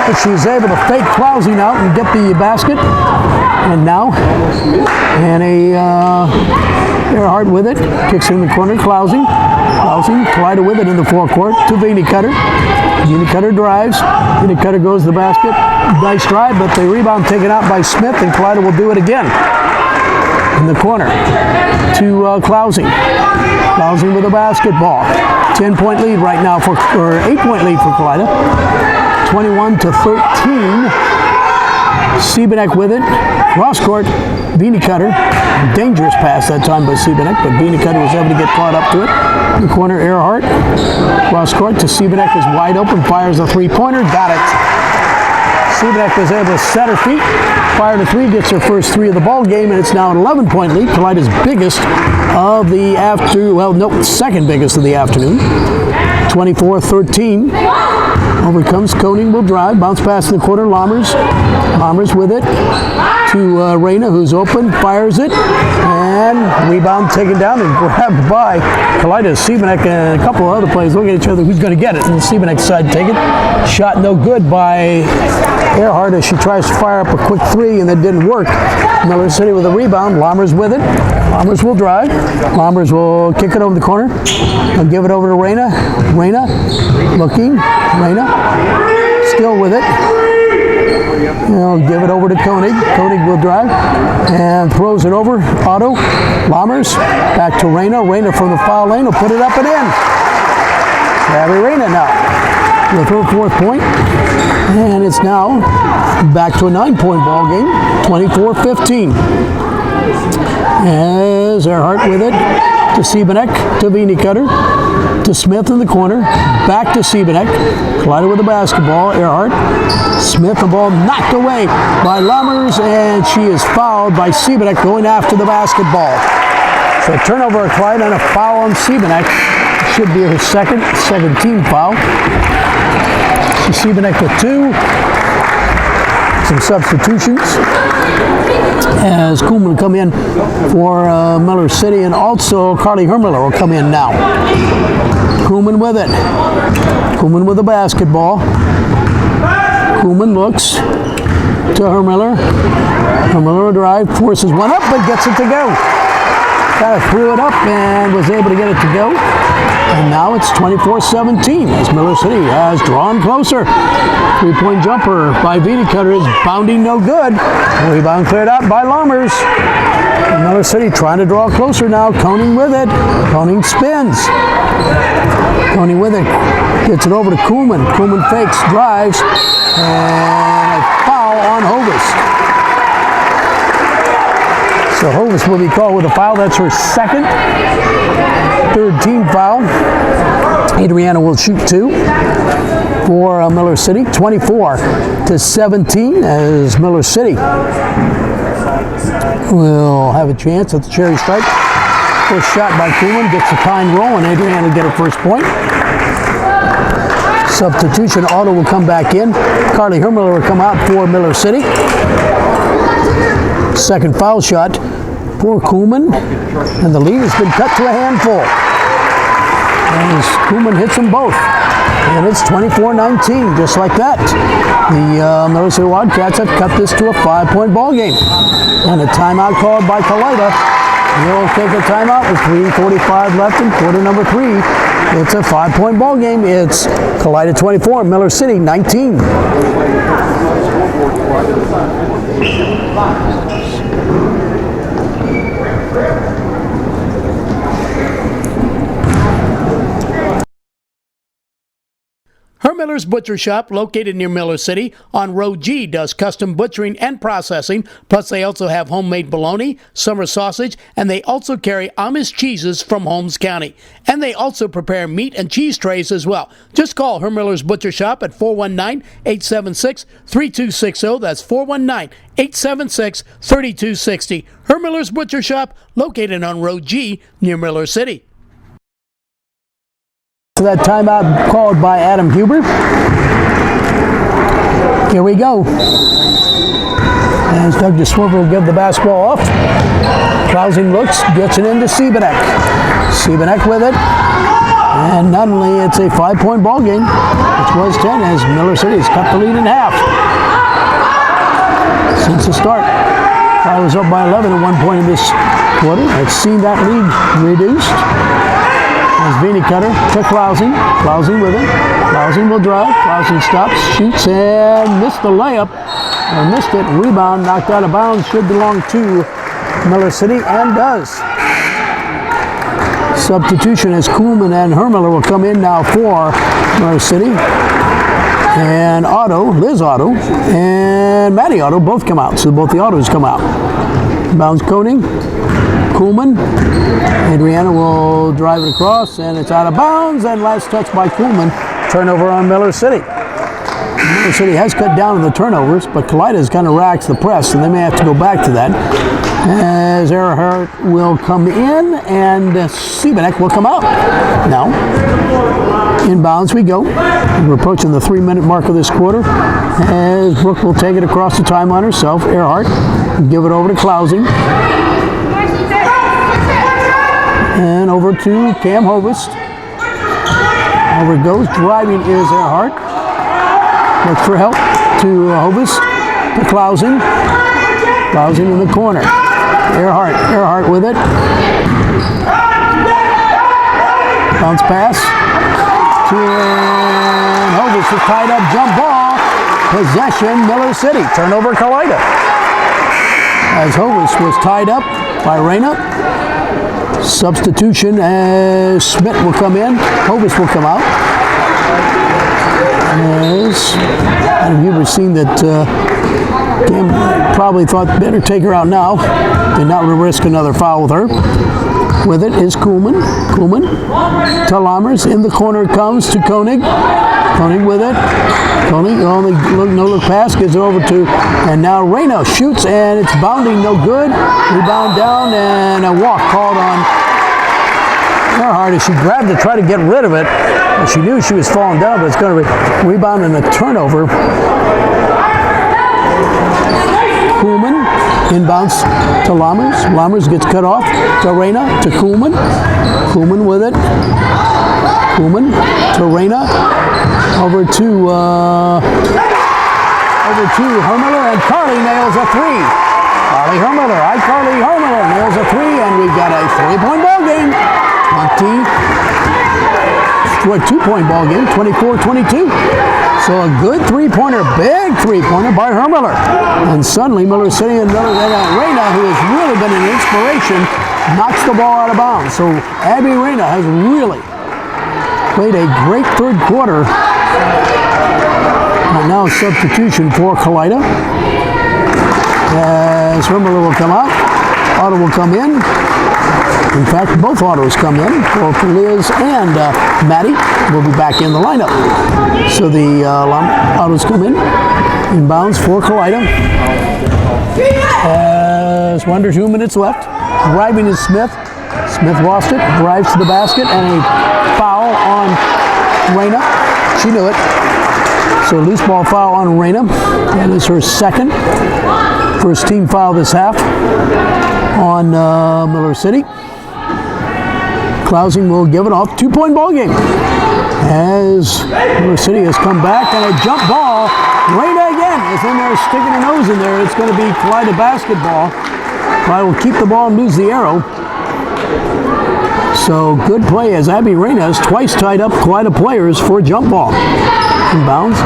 But she's able to fake Klausing out and get the basket. And now, and Earhart with it, kicks in the corner, Klausing. Klausing, Kalida with it in the forecourt to Vina Cutter. Vina Cutter drives. Vina Cutter goes to the basket. Nice drive, but the rebound taken out by Smith, and Kalida will do it again. In the corner to Klausing. Klausing with a basketball. 10-point lead right now for, or 8-point lead for Kalida. 21-13. Siebenek with it. Cross court. Vina Cutter. Dangerous pass that time by Siebenek, but Vina Cutter was able to get caught up to it. In the corner, Earhart. Cross court to Siebenek is wide open. Fires a three-pointer. Got it. Siebenek was able to set her feet. Fired a three. Gets her first 3 of the ball game, and it's now an 11-point lead. Kalida's biggest of the afternoon. Well, no, second biggest of the afternoon. 24-13. Over comes Koenig, will drive. Bounce pass in the corner. Lammers. Lammers with it to Reyna, who's open. Fires it. And rebound taken down and grabbed by Kalida. Siebenek and a couple of other players looking at each other. Who's going to get it? And the Siebenek side take it. Shot no good by Earhart as she tries to fire up a quick 3, and that didn't work. Miller City with a rebound. Lammers with it. Lammers will drive. Lammers will kick it over the corner. They'll give it over to Reyna. Reyna looking. Reyna still with it. They'll give it over to Koenig. Koenig will drive and throws it over. Otto. Lammers back to Reyna. Reyna from the foul lane will put it up and in. Gabby Reyna now with her 4th point. And it's now back to a 9-point ball game, 24-15. As Earhart with it to Siebenek, to Vina Cutter, to Smith in the corner, back to Siebenek. Kalida with the basketball. Earhart, Smith, the ball knocked away by Lammers, and she is fouled by Siebenek going after the basketball. So a turnover of Kalida and a foul on Siebenek. Should be her second team foul. Siebenek with 2. Some substitutions as Kuhlman will come in for Miller City, and also Carly Hermiller will come in now. Kuhlman with it. Kuhlman with the basketball. Kuhlman looks to Hermiller. Hermiller will drive, forces one up, but gets it to go. Kind of threw it up and was able to get it to go. And now it's 24-17 as Miller City has drawn closer. 3-point jumper by Vina Cutter is bounding no good. Rebound cleared out by Lammers. And Miller City trying to draw closer now. Koenig with it. Koenig spins. Koenig with it. Gets it over to Kuhlman. Kuhlman fakes, drives, and a foul on Hovis. So Hovis will be called with a foul. That's her second. 3rd team foul. Adriana will shoot 2 for Miller City. 24-17 as Miller City will have a chance at the cherry stripe. First shot by Kuhlman gets the time roll, and Adriana will get her first point. Substitution, Otto will come back in. Carly Hermiller will come out for Miller City. Second foul shot for Kuhlman, and the lead has been cut to a handful. As Kuhlman hits them both. And it's 24-19, just like that. The Miller City Wildcats have cut this to a 5-point ball game. And a timeout called by Kalida. He'll take a timeout with 3:45 left in quarter number 3. It's a 5-point ball game. It's Kalida 24, Miller City 19. Miller's Butcher Shop, located near Miller City on Road G, does custom butchering and processing. Plus, they also have homemade bologna, summer sausage, and they also carry Amish cheeses from Holmes County. And they also prepare meat and cheese trays as well. Just call Miller's Butcher Shop at 419-876-3260. That's 419-876-3260. Miller's Butcher Shop, located on Road G near Miller City. That timeout called by Adam Huber. Here we go. As Doug DeSwiver will give the basketball off. Klausing looks, gets it into Siebenek. Siebenek with it. And not only it's a 5-point ball game, which was 10, as Miller City has cut the lead in half. Since the start, I was up by 11 at one point in this quarter. I've seen that lead reduced. As Vini Cutter to Klausing. Klausing with it. Klausing will drive. Klausing stops, shoots, and missed the layup. Or missed it. Rebound knocked out of bounds. Should belong to Miller City, and does. Substitution as Kuhlman and Hermiller will come in now for Miller City. And Liz Otto, and Maddie Otto both come out. So both the Ottos come out. Bounds Koenig. Kuhlman. Adriana will drive it across, and it's out of bounds, and last touch by Kuhlman. Turnover on Miller City. Miller City has cut down on the turnovers, but Kalida has kind of racked the press, and they may have to go back to that. As Earhart will come in, and Siebenek will come out. Now, inbounds we go. We're approaching the 3-minute mark of this quarter, as Brooke will take it across the timeline herself. Earhart will give it over to Klausing. And over to Cam Hovest. Over it goes. Driving is Earhart. Looks for help to Hovest. To Klausing. Klausing in the corner. Earhart with it. Bounce pass. To Hovest is tied up. Jump ball. Possession Miller City. Turnover Kalida. As Hovest was tied up by Reyna. Substitution as Schmidt will come in. Hovest will come out. As you've seen that Cam probably thought better take her out now and not risk another foul with her. With it is Kuhlman. Kuhlman to Lammers. In the corner it comes to Koenig. Koenig with it. Koenig, only no-look pass, gives it over to, and now Reyna shoots, and it's bounding, no good. Rebound down, and a walk called on Earhart as she grabbed it, tried to get rid of it. And she knew she was falling down, but it's going to rebound and a turnover. Kuhlman inbounds to Lammers. Lammers gets cut off to Reyna, to Kuhlman. Kuhlman with it. Kuhlman to Reyna. Over to Hermiller, and Carly nails a three. Carly Hermiller nails a three, and we've got a 3-point ball game. 2-point ball game, 24-22. So a good three-pointer, big three-pointer by Hermiller. And suddenly Miller City and Reyna, who has really been an inspiration, knocks the ball out of bounds. So Abby Reyna has really played a great third quarter. And now substitution for Kalida. As Hermiller will come out, Otto will come in. In fact, both Ottos come in. Both Liz and Maddie will be back in the lineup. So the Ottos come in. Inbounds for Kalida. As under 2 minutes left. Driving is Smith. Smith lost it. Drives to the basket, and a foul on Reyna. She knew it. So loose ball foul on Reyna. That is her second. First team foul this half on Miller City. Klausing will give it off. 2-point ball game. As Miller City has come back, and a jump ball. Reyna again is in there sticking her nose in there. It's going to be Kalida basketball. Kalida will keep the ball and lose the arrow. So good play as Abby Reyna has twice tied up Kalida players for a jump ball. Inbounds.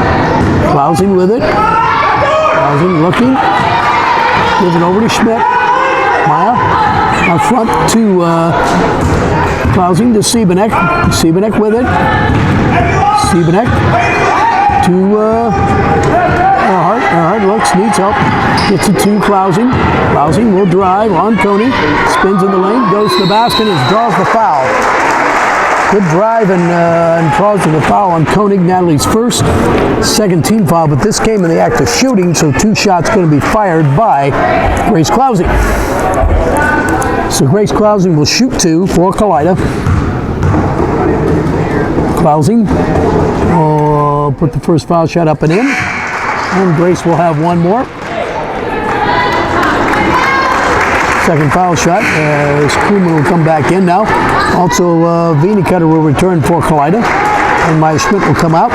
Klausing with it. Klausing looking. Gives it over to Schmidt. Maya out front to Klausing to Siebenek. Siebenek with it. Siebenek to Earhart. Earhart looks, needs help. Gets it to Klausing. Klausing will drive on Coney. Spins in the lane, goes to the basket, and draws the foul. Good drive and draws the foul on Koenig, Natalie's first, second team foul, but this came in the act of shooting, so 2 shots going to be fired by Grace Klausing. So Grace Klausing will shoot 2 for Kalida. Klausing will put the first foul shot up and in, and Grace will have 1 more. Second foul shot as Kuhlman will come back in now. Also, Cutter will return for Kalida, and Maya Schmidt will come out.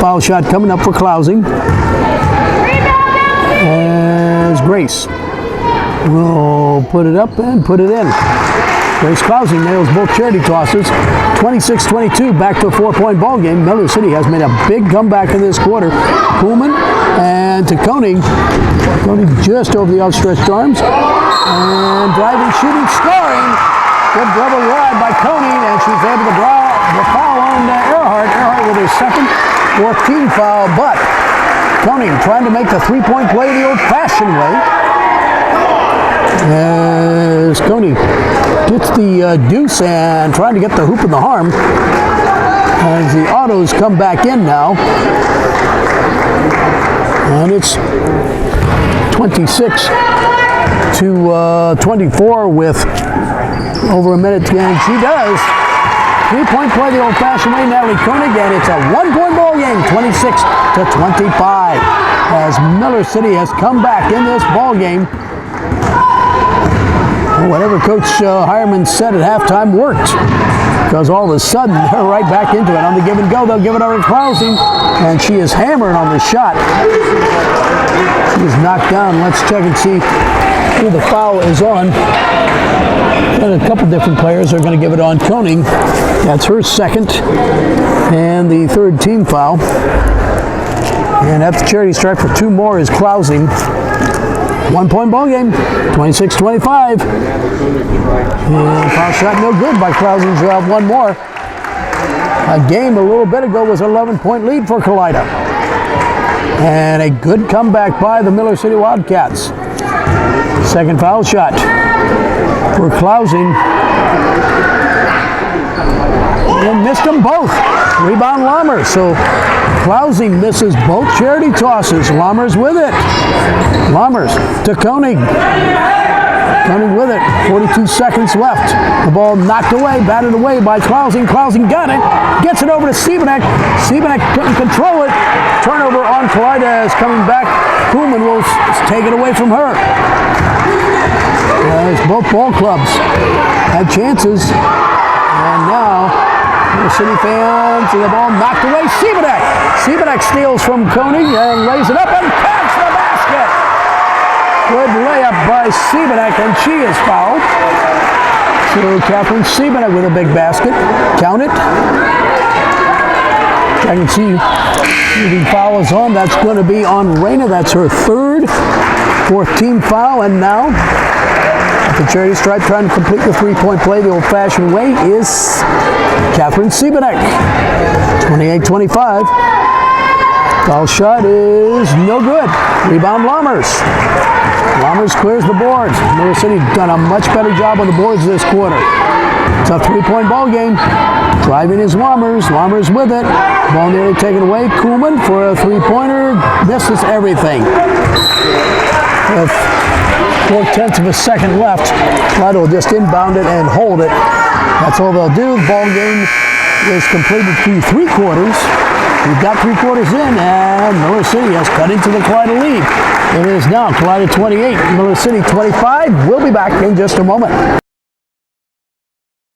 Foul shot coming up for Klausing. As Grace will put it up and put it in. Grace Klausing nails both charity tosses. 26-22, back to a 4-point ball game. Miller City has made a big comeback in this quarter. Kuhlman and to Koenig. Koenig just over the outstretched arms. And driving, shooting, scoring. Good dribble wide by Koenig, and she's able to draw the foul on Earhart. Earhart with her second 14th foul, but Koenig trying to make the 3-point play the old-fashioned way. As Koenig gets the deuce and trying to get the hoop in the harm. As the autos come back in now. And it's 26-24 with over a minute to go. And she does. 3-point play the old-fashioned way, Natalie Koenig, and it's a 1-point ball game, 26-25. As Miller City has come back in this ball game. Whatever Coach Hireman said at halftime worked, because all of a sudden they're right back into it. On the give and go, they'll give it over to Klausing, and she is hammering on the shot. She is knocked down. Let's check and see who the foul is on. And a couple different players are going to give it on Koenig. That's her second and the third team foul. And at the charity stripe for 2 more is Klausing. 1-point ball game, 26-25. And foul shot no good by Klausing. She'll have 1 more. A game a little bit ago was an 11-point lead for Kalida. And a good comeback by the Miller City Wildcats. Second foul shot for Klausing. And missed them both. Rebound Lammers. So Klausing misses both charity tosses. Lammers with it. Lammers to Koenig. Koenig with it. 42 seconds left. The ball knocked away, batted away by Klausing. Klausing got it. Gets it over to Siebenek. Siebenek couldn't control it. Turnover on Kalida is coming back. Kuhlman will take it away from her. As both ball clubs had chances. And now the City fans and the ball knocked away. Siebenek. Siebenek steals from Koenig and lays it up and counts the basket. Good layup by Siebenek, and she is fouled. So Catherine Siebenek with a big basket. Count it. I can see who the foul is on. That's going to be on Reyna. That's her third, 4th team foul. And now at the charity stripe trying to complete the 3-point play the old-fashioned way is Catherine Siebenek. 28-25. Foul shot is no good. Rebound Lammers. Lammers clears the boards. Miller City done a much better job on the boards this quarter. It's a 3-point ball game. Driving is Lammers. Lammers with it. Ball nearly taken away. Kuhlman for a 3-pointer. Misses everything. With 4/10 of a second left, Kalida will just inbound it and hold it. That's all they'll do. The ball game is completed through 3 quarters. We've got 3 quarters in, and Miller City has cut into the Kalida lead. It is now Kalida 28, Miller City 25. We'll be back in just a moment.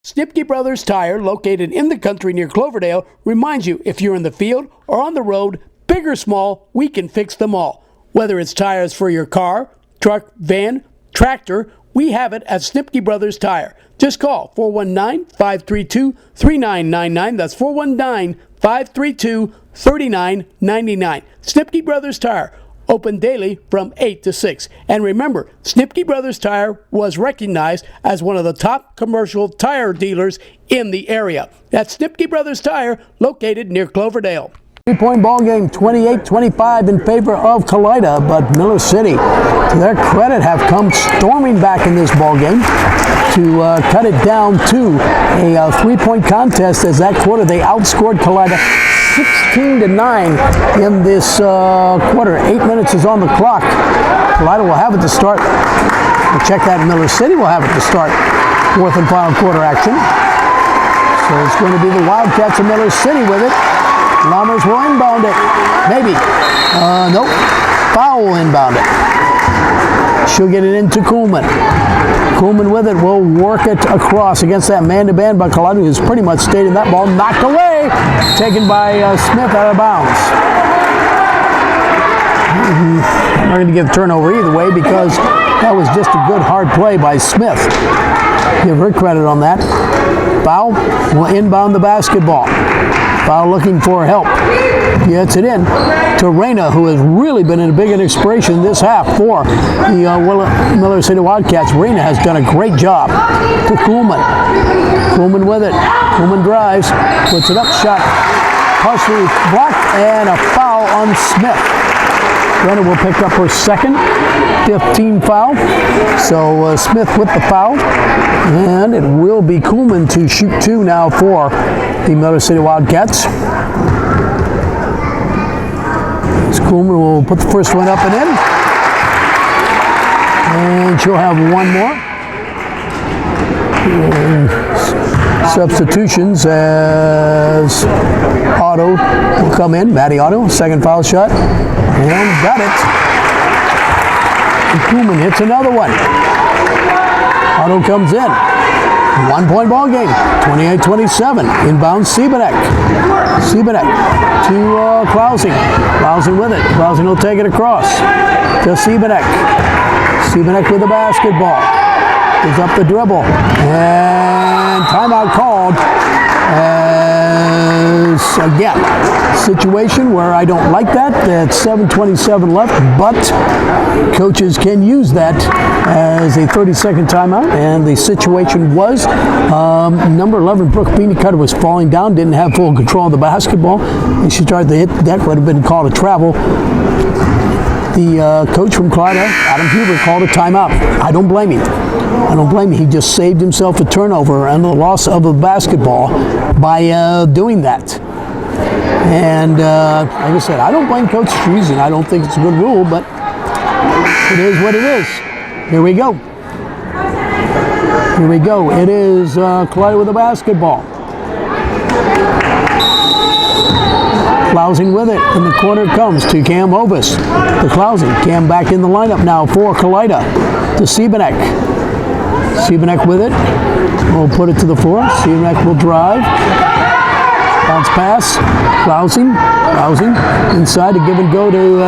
Snipke Brothers Tire, located in the country near Cloverdale, reminds you if you're in the field or on the road, big or small, we can fix them all. Whether it's tires for your car, truck, van, tractor, we have it at Snipke Brothers Tire. Just call 419-532-3999. That's 419-532-3999. Snipke Brothers Tire. open daily from 8 to 6. And remember, Snipke Brothers Tire was recognized as one of the top commercial tire dealers in the area. That's Snipke Brothers Tire, located near Cloverdale. 3-point ball game, 28-25 in favor of Kalida, but Miller City, to their credit, have come storming back in this ball game to cut it down to a 3-point contest. As that quarter they outscored Kalida 16-9 in this quarter. 8 minutes is on the clock. Kalida will have it to start. We'll check that. Miller City will have it to start fourth and final quarter action. So it's going to be the Wildcats of Miller City with it. Lammers will inbound it. Maybe. Nope. Foul will inbound it. She'll get it into Kuhlman. Kuhlman with it will work it across against that man-to-man by Kalida, who's pretty much stayed in that ball. Knocked away. Taken by Smith out of bounds. We're going to give turnover either way because that was just a good hard play by Smith. Give her credit on that. Foul will inbound the basketball. Foul looking for help. Gets it in to Reyna, who has really been in a big inspiration this half for the Miller City Wildcats. Reyna has done a great job. To Kuhlman. Kuhlman with it. Kuhlman drives. Puts it up. Shot partially blocked. And a foul on Smith. Reyna will pick up her second 15 foul. So Smith with the foul. And it will be Kuhlman to shoot two now for the Miller City Wildcats. Kuhlman will put the first one up and in. And she'll have one more. And substitutions as Otto will come in. Maddie Otto, second foul shot. And got it. And Kuhlman hits another one. Otto comes in. 1-point ball game. 28-27. Inbound Siebenek. Siebenek to Klausing. Klausing with it. Klausing will take it across to Siebenek. Siebenek with the basketball. Gives up the dribble. And timeout called. As again, situation where I don't like that. That's 7:27 left, but coaches can use that as a 30-second timeout. And the situation was number 11, Brooke Beanie-Cutter, was falling down, didn't have full control of the basketball. And she tried to hit the deck, would have been called a travel. The coach from Kalida, Adam Huber, called a timeout. I don't blame him. I don't blame him. He just saved himself a turnover and the loss of the basketball by doing that. And like I said, I don't blame Coach Streisand. I don't think it's a good rule, but it is what it is. Here we go. Here we go. It is Kalida with the basketball. Klausing with it, and the corner comes to Cam Hovis. To Klausing. Cam back in the lineup now for Kalida. To Siebenek. Siebenek with it. We'll put it to the floor. Siebenek will drive. Bounce pass. Klausing. Klausing inside to give and go to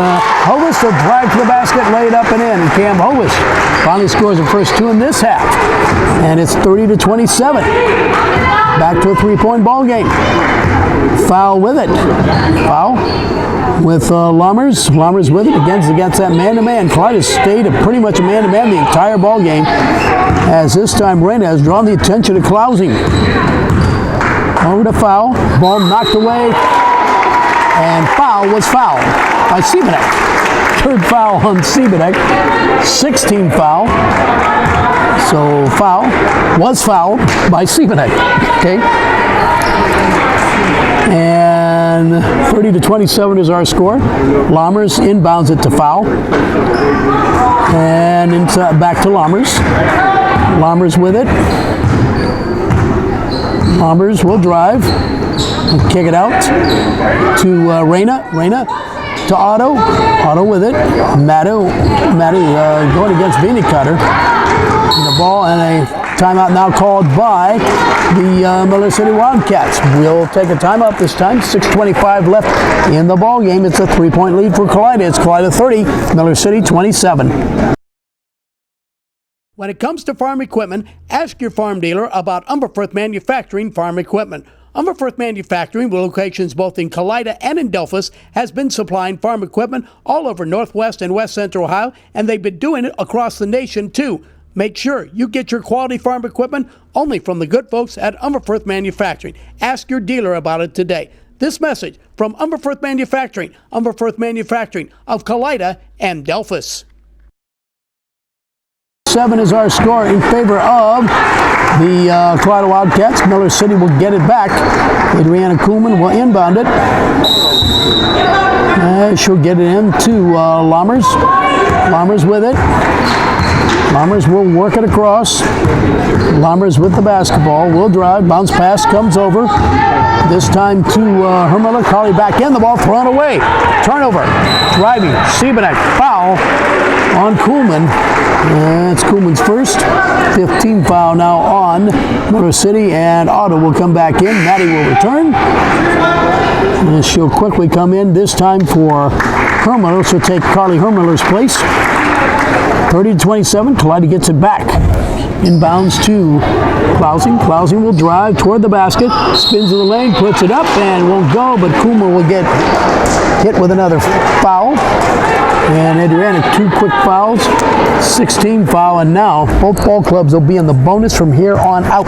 Hovis. To drive to the basket, lay it up and in. And Cam Hovis finally scores the first two in this half. And it's 30-27. Back to a 3-point ball game. Foul with it. Foul with Lammers. Lammers with it against that man-to-man. Kalida stayed pretty much a man-to-man the entire ball game. As this time Reyna has drawn the attention of Klausing. Over to foul. Ball knocked away. And foul was fouled by Siebenek. Third foul on Siebenek. 16 foul. So foul was fouled by Siebenek. Okay. And 30-27 is our score. Lammers inbounds it to foul. And back to Lammers. Lammers with it. Lammers will drive. Kick it out to Reyna. Reyna to Otto. Otto with it. Mattu going against Beanie-Cutter. The ball and a timeout now called by the Miller City Wildcats. We'll take a timeout this time. 6:25 left in the ball game. It's a 3-point lead for Kalida. It's Kalida 30, Miller City 27. When it comes to farm equipment, ask your farm dealer about Umberfirth Manufacturing farm equipment. Umberfirth Manufacturing, with locations both in Kalida and in Delphus, has been supplying farm equipment all over Northwest and West Central Ohio, and they've been doing it across the nation too. Make sure you get your quality farm equipment only from the good folks at Umberfirth Manufacturing. Ask your dealer about it today. This message from Umberfirth Manufacturing of Kalida and Delphus. 7 is our score in favor of the Kalida Wildcats. Miller City will get it back. Adriana Kuhlman will inbound it. She'll get it into Lammers. Lammers with it. Lammers will work it across. Lammers with the basketball. Will drive. Bounce pass comes over. This time to Hermiller. Carly back in. The ball thrown away. Turnover. Driving. Siebenek. Foul on Kuhlman. It's Kuhlman's first. 15 foul now on Miller City, and Otto will come back in. Maddie will return. And she'll quickly come in, this time for Hermiller. She'll take Carly Hermiller's place. 30-27, Kalida gets it back. Inbounds to Klausing. Klausing will drive toward the basket, spins in the lane, puts it up, and won't go, but Kuhlman will get hit with another foul. And Adriana, 2 quick fouls, 16 foul, and now both ball clubs will be in the bonus from here on out.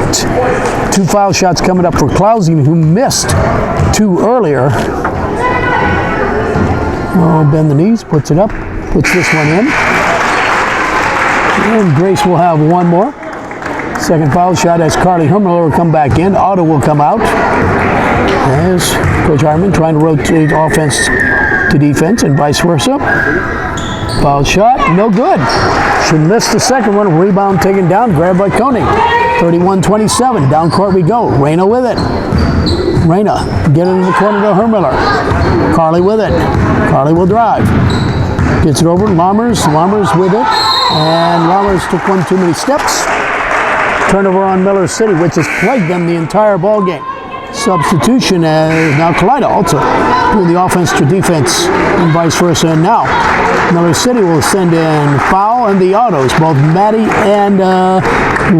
2 foul shots coming up for Klausing, who missed 2 earlier. Oh, bend the knees, puts it up, puts this one in. And Grace will have 1 more. Second foul shot as Carly Hermiller will come back in. Otto will come out. As Coach Harmon trying to rotate offense to defense and vice versa. Foul shot, no good. She missed the second one. Rebound taken down, grabbed by Koenig. 31-27, down court we go. Reyna with it. Reyna, get it in the corner to Hermiller. Carly with it. Carly will drive. Gets it over, Lammers with it. And Lammers took 1 too many steps. Turnover on Miller City, which has plagued them the entire ball game. Substitution as now Kalida also doing the offense to defense and vice versa. And now Miller City will send in foul and the autos, both Maddie and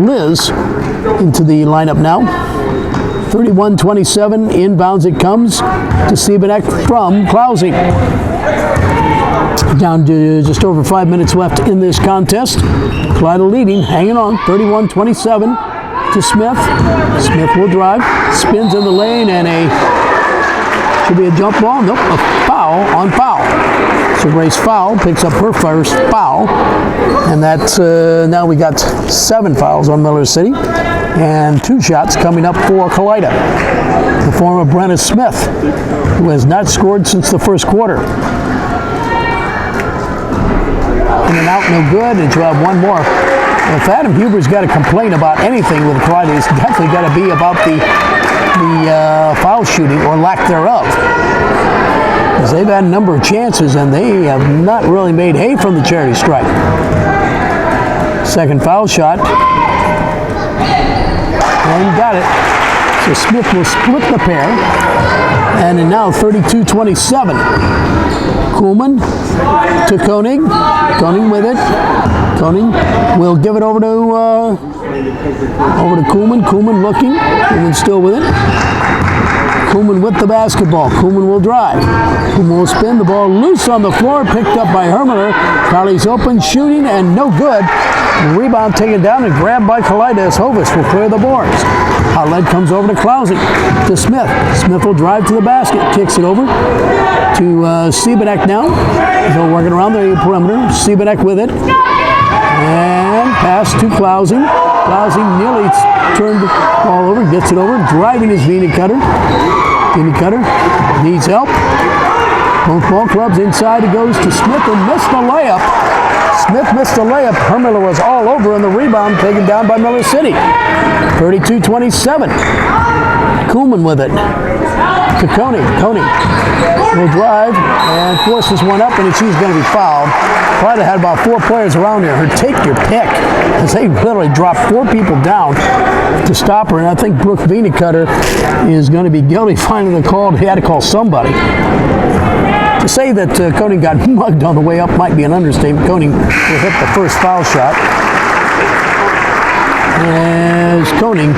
Liz into the lineup now. 31-27, inbounds it comes to Siebenek from Klausing. Down to just over 5 minutes left in this contest. Kalida leading, hanging on, 31-27 to Smith. Smith will drive, spins in the lane, and should be a jump ball. Nope, a foul on foul. So Grace Foul picks up her first foul, and that's now we got 7 fouls on Miller City, and 2 shots coming up for Kalida. The former Brenna Smith, who has not scored since the first quarter. In and out, no good, and she'll have 1 more. If Adam Huber's got to complain about anything with Kalida, it's definitely got to be about the foul shooting or lack thereof. Because they've had a number of chances and they have not really made hay from the charity stripe. Second foul shot. And got it. So Smith will split the pair. And now 32-27. Kuhlman to Koenig. Koenig with it. Koenig will give it over to Kuhlman. Kuhlman looking. Kuhlman still with it. Kuhlman with the basketball. Kuhlman will drive. Kuhlman will spin the ball loose on the floor. Picked up by Hermiller. Carly's open, shooting, and no good. Rebound taken down and grabbed by Kalida as Hovis will clear the boards. Outlet comes over to Klausing, to Smith. Smith will drive to the basket, kicks it over to Siebenek now. He'll work it around the perimeter. Siebenek with it. And pass to Klausing. Klausing nearly turned the ball over, gets it over, driving his Vina Cutter. Vina Cutter needs help. Both ball clubs inside. It goes to Smith and missed the layup. Smith missed the layup. Hermiller was all over, and the rebound taken down by Miller City. 32-27. Kuhlman with it to Koenig. Koenig will drive and force this one up, and she's going to be fouled. Kalida had about 4 players around here. Her take your pick, as they literally dropped 4 people down to stop her, and I think Brooke Vinicutter is going to be guilty finding the call. He had to call somebody. To say that Koenig got mugged on the way up might be an understatement. Koenig will hit the first foul shot. as Koenig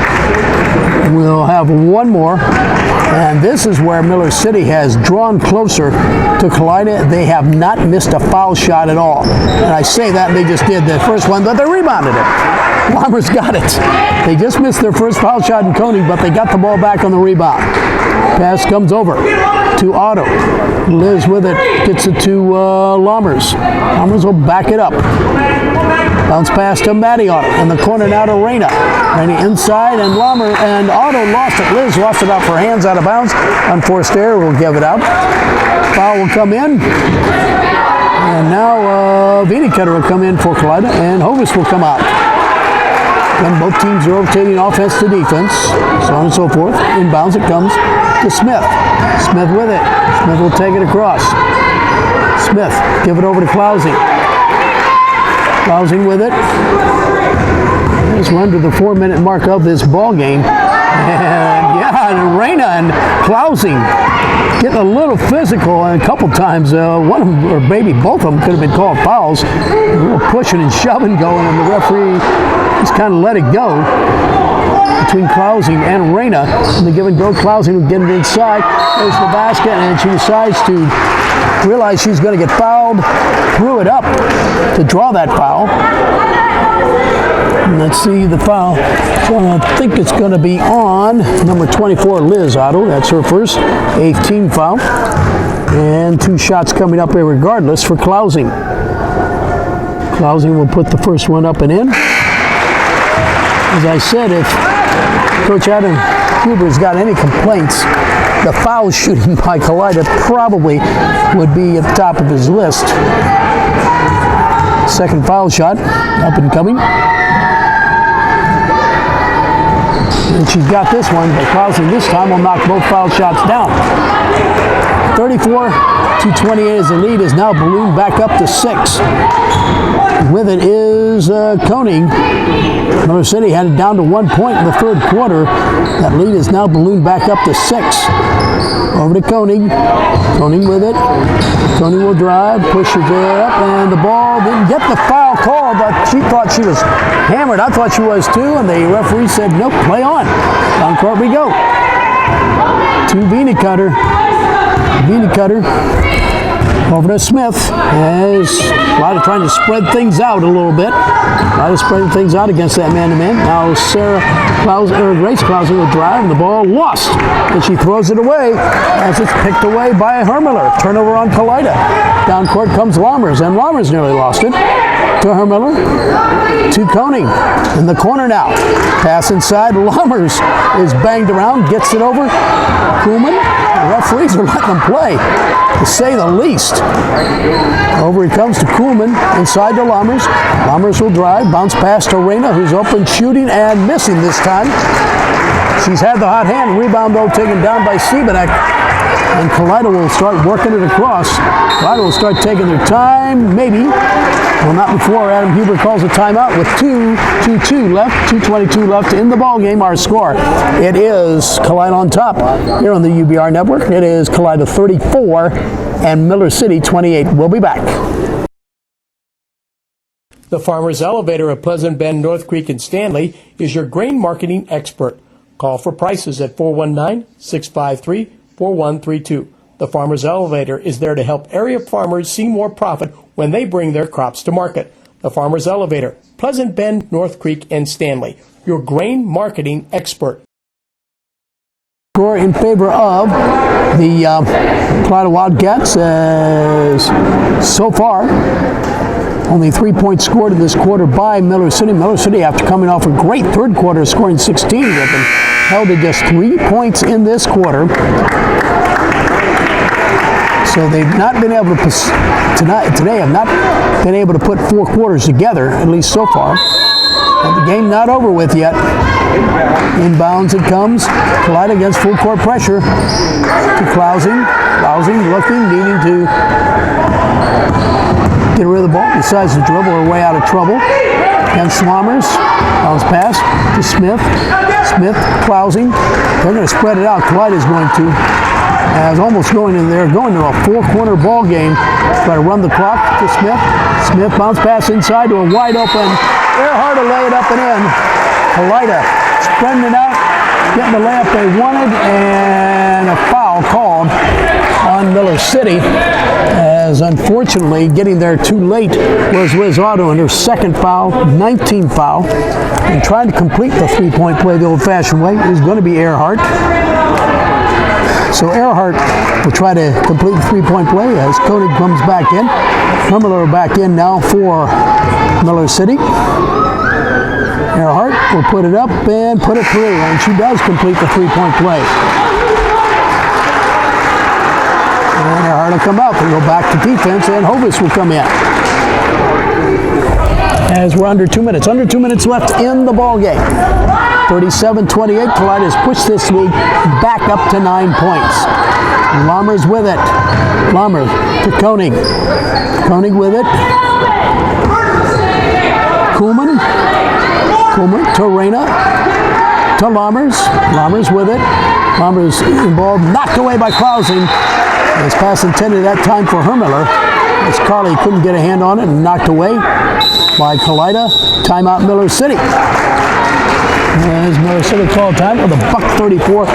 will have one more. And this is where Miller City has drawn closer to Kalida. They have not missed a foul shot at all. And I say that they just did the first one, but they rebounded it. Lommers got it. They just missed their first foul shot in Koenig, but they got the ball back on the rebound. Pass comes over to Otto. Liz with it, gets it to Lommers. Lommers will back it up. Bounce pass to Maddie Otto. In the corner now to Reyna. Reyna inside, and Otto lost it. Liz lost it off her hands out of bounds. Unforced error will give it out. Foul will come in. And now Cutter will come in for Kalida, and Hovis will come out. Then both teams are rotating offense to defense, so on and so forth. Inbounds it comes to Smith. Smith with it. Smith will take it across. Smith, give it over to Klausing. Klausing with it. As we're under the 4-minute mark of this ball game. And Reyna and Klausing getting a little physical, and a couple times one of them, or maybe both of them, could have been called fouls. A little pushing and shoving going, and the referee just kind of let it go between Klausing and Reyna. And the give and go, Klausing will get it inside. There's the basket, and she decides to realize she's going to get fouled. Threw it up to draw that foul. And let's see the foul. So I think it's going to be on number 24, Liz Otto. That's her first 8th team foul. And 2 shots coming up regardless for Klausing. Klausing will put the first one up and in. As I said, if Coach Adam Huber's got any complaints, the foul shooting by Kalida probably would be at the top of his list. Second foul shot, up and coming. And she's got this one, but Klausing this time will knock both foul shots down. 34-28 as the lead is now ballooned back up to 6. With it is Koenig. Miller City had it down to 1 point in the 3rd quarter. That lead is now ballooned back up to 6. Over to Koenig. Koenig with it. Koenig will drive, pushes it up, and the ball didn't get the foul call, but she thought she was hammered. I thought she was too, and the referee said, nope, play on. Down court we go. To Cutter. Cutter. Over to Smith, as Kalida trying to spread things out a little bit. Kalida spreading things out against that man-to-man. Now Grace Klausing will drive, and the ball lost. And she throws it away as it's picked away by Hermiller. Turnover on Kalida. Down court comes Lommers, and Lommers nearly lost it. To Hermiller, to Koenig. In the corner now. Pass inside. Lommers is banged around, gets it over. Kuhlman. The referees are letting them play, to say the least. Over it comes to Kuhlman, inside to Lommers. Lommers will drive, bounce pass to Reyna, who's open, shooting, and missing this time. She's had the hot hand. Rebound, though, taken down by Siebenek. And Kalida will start working it across. Kalida will start taking their time, maybe. Well, not before Adam Huber calls a timeout with 2:22 left, 2:22 left in the ball game. Our score, it is Kalida on top here on the UBR network. It is Kalida 34 and Miller City 28. We'll be back. The Farmers Elevator of Pleasant Bend, North Creek, and Stanley is your grain marketing expert. Call for prices at 419-653-4132. The Farmers Elevator is there to help area farmers see more profit when they bring their crops to market. The Farmers Elevator, Pleasant Bend, North Creek, and Stanley, your grain marketing expert. Score in favor of the Kalida Wildcats so far. Only 3 points scored in this quarter by Miller City. Miller City, after coming off a great 3rd quarter, scoring 16, have been held to just 3 points in this quarter. So they've not been able to today have not been able to put 4 quarters together, at least so far. But the game not over with yet. Inbounds it comes. Kalida against full court pressure to Klausing. Klausing looking, needing to get rid of the ball. Decides to dribble her way out of trouble. And Lommers. Bounce pass to Smith. Smith, Klausing. They're going to spread it out. Kalida's going to. As almost going in there, going to a 4-corner ball game. Try to run the clock to Smith. Smith bounce pass inside to a wide open Earhart to lay it up and in. Kalida spreading it out, getting the layup they wanted, and a foul called on Miller City, as unfortunately getting there too late was Liz Otto, and her second foul, 19th foul, and trying to complete the three-point play the old-fashioned way is going to be Earhart. So Earhart will try to complete the three-point play as Koenig comes back in. Hermler back in now for Miller City. Earhart will put it up and put it through, and she does complete the three-point play. And Earhart will come out and go back to defense, and Hovis will come in. As we're under 2 minutes. Under 2 minutes left in the ball game. 37-28. Kalida has pushed this lead back up to 9 points. Lammers with it. Lammer to Koenig. Koenig with it. Kuhlman. Kuhlman to Reyna. To Lammers. Lammers with it. Lammers involved. Knocked away by Klausing. His pass intended that time for Hermler. As Carly couldn't get a hand on it and knocked away by Kalida. Timeout Miller City. As Miller City called time with a $1:34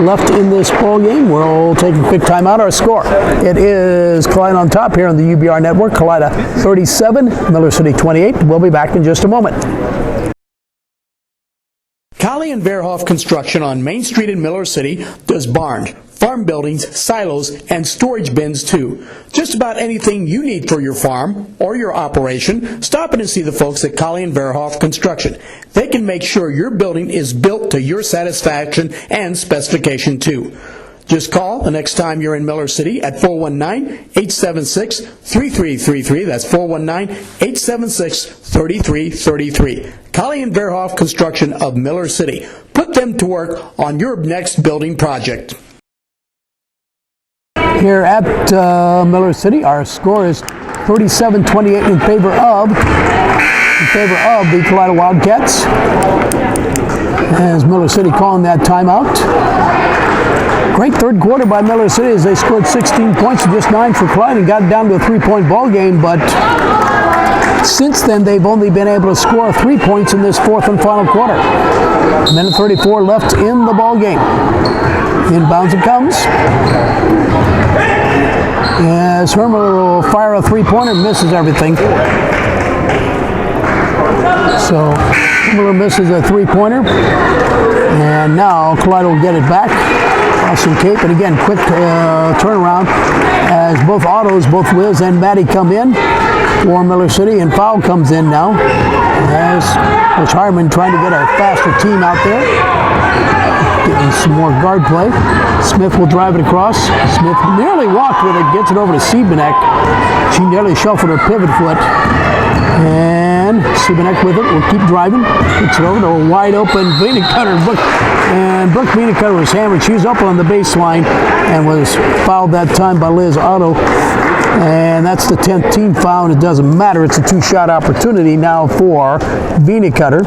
left in this ball game. We'll take a quick timeout. Our score. It is Kalida on top here on the UBR Network. Kalida 37, Miller City 28. We'll be back in just a moment. Colley and Verhoff Construction on Main Street in Miller City does barns, farm buildings, silos, and storage bins too. Just about anything you need for your farm or your operation, stop in and see the folks at Colley and Verhoff Construction. They can make sure your building is built to your satisfaction and specification too. Just call the next time you're in Miller City at 419-876-3333. That's 419-876-3333. Colley and Verhoff Construction of Miller City. Put them to work on your next building project. Here at Miller City, our score is 37-28 in favor of the Kalida Wildcats. As Miller City calling that timeout. Great third quarter by Miller City as they scored 16 points and just 9 for Kalida and got down to a 3-point ball game, but since then they've only been able to score 3 points in this fourth and final quarter. A minute 34 left in the ball game. Inbounds it comes. As Hermler will fire a three-pointer, misses everything. So Hermler misses a three-pointer, and now Kalida will get it back. Austin Cape, and again, quick turnaround as both autos, both Liz and Maddie come in for Miller City, and foul comes in now as Coach Harmon trying to get a faster team out there. Getting some more guard play. Smith will drive it across. Smith nearly walked with it, gets it over to Siebenek. She nearly shuffled her pivot foot. And Siebenek with it will keep driving. Gets it over to a wide open Veenecutter. And Brooke Veenecutter was hammered. She was up on the baseline and was fouled that time by Liz Otto. And that's the 10th team foul, and it doesn't matter. It's a two-shot opportunity now for Veenecutter.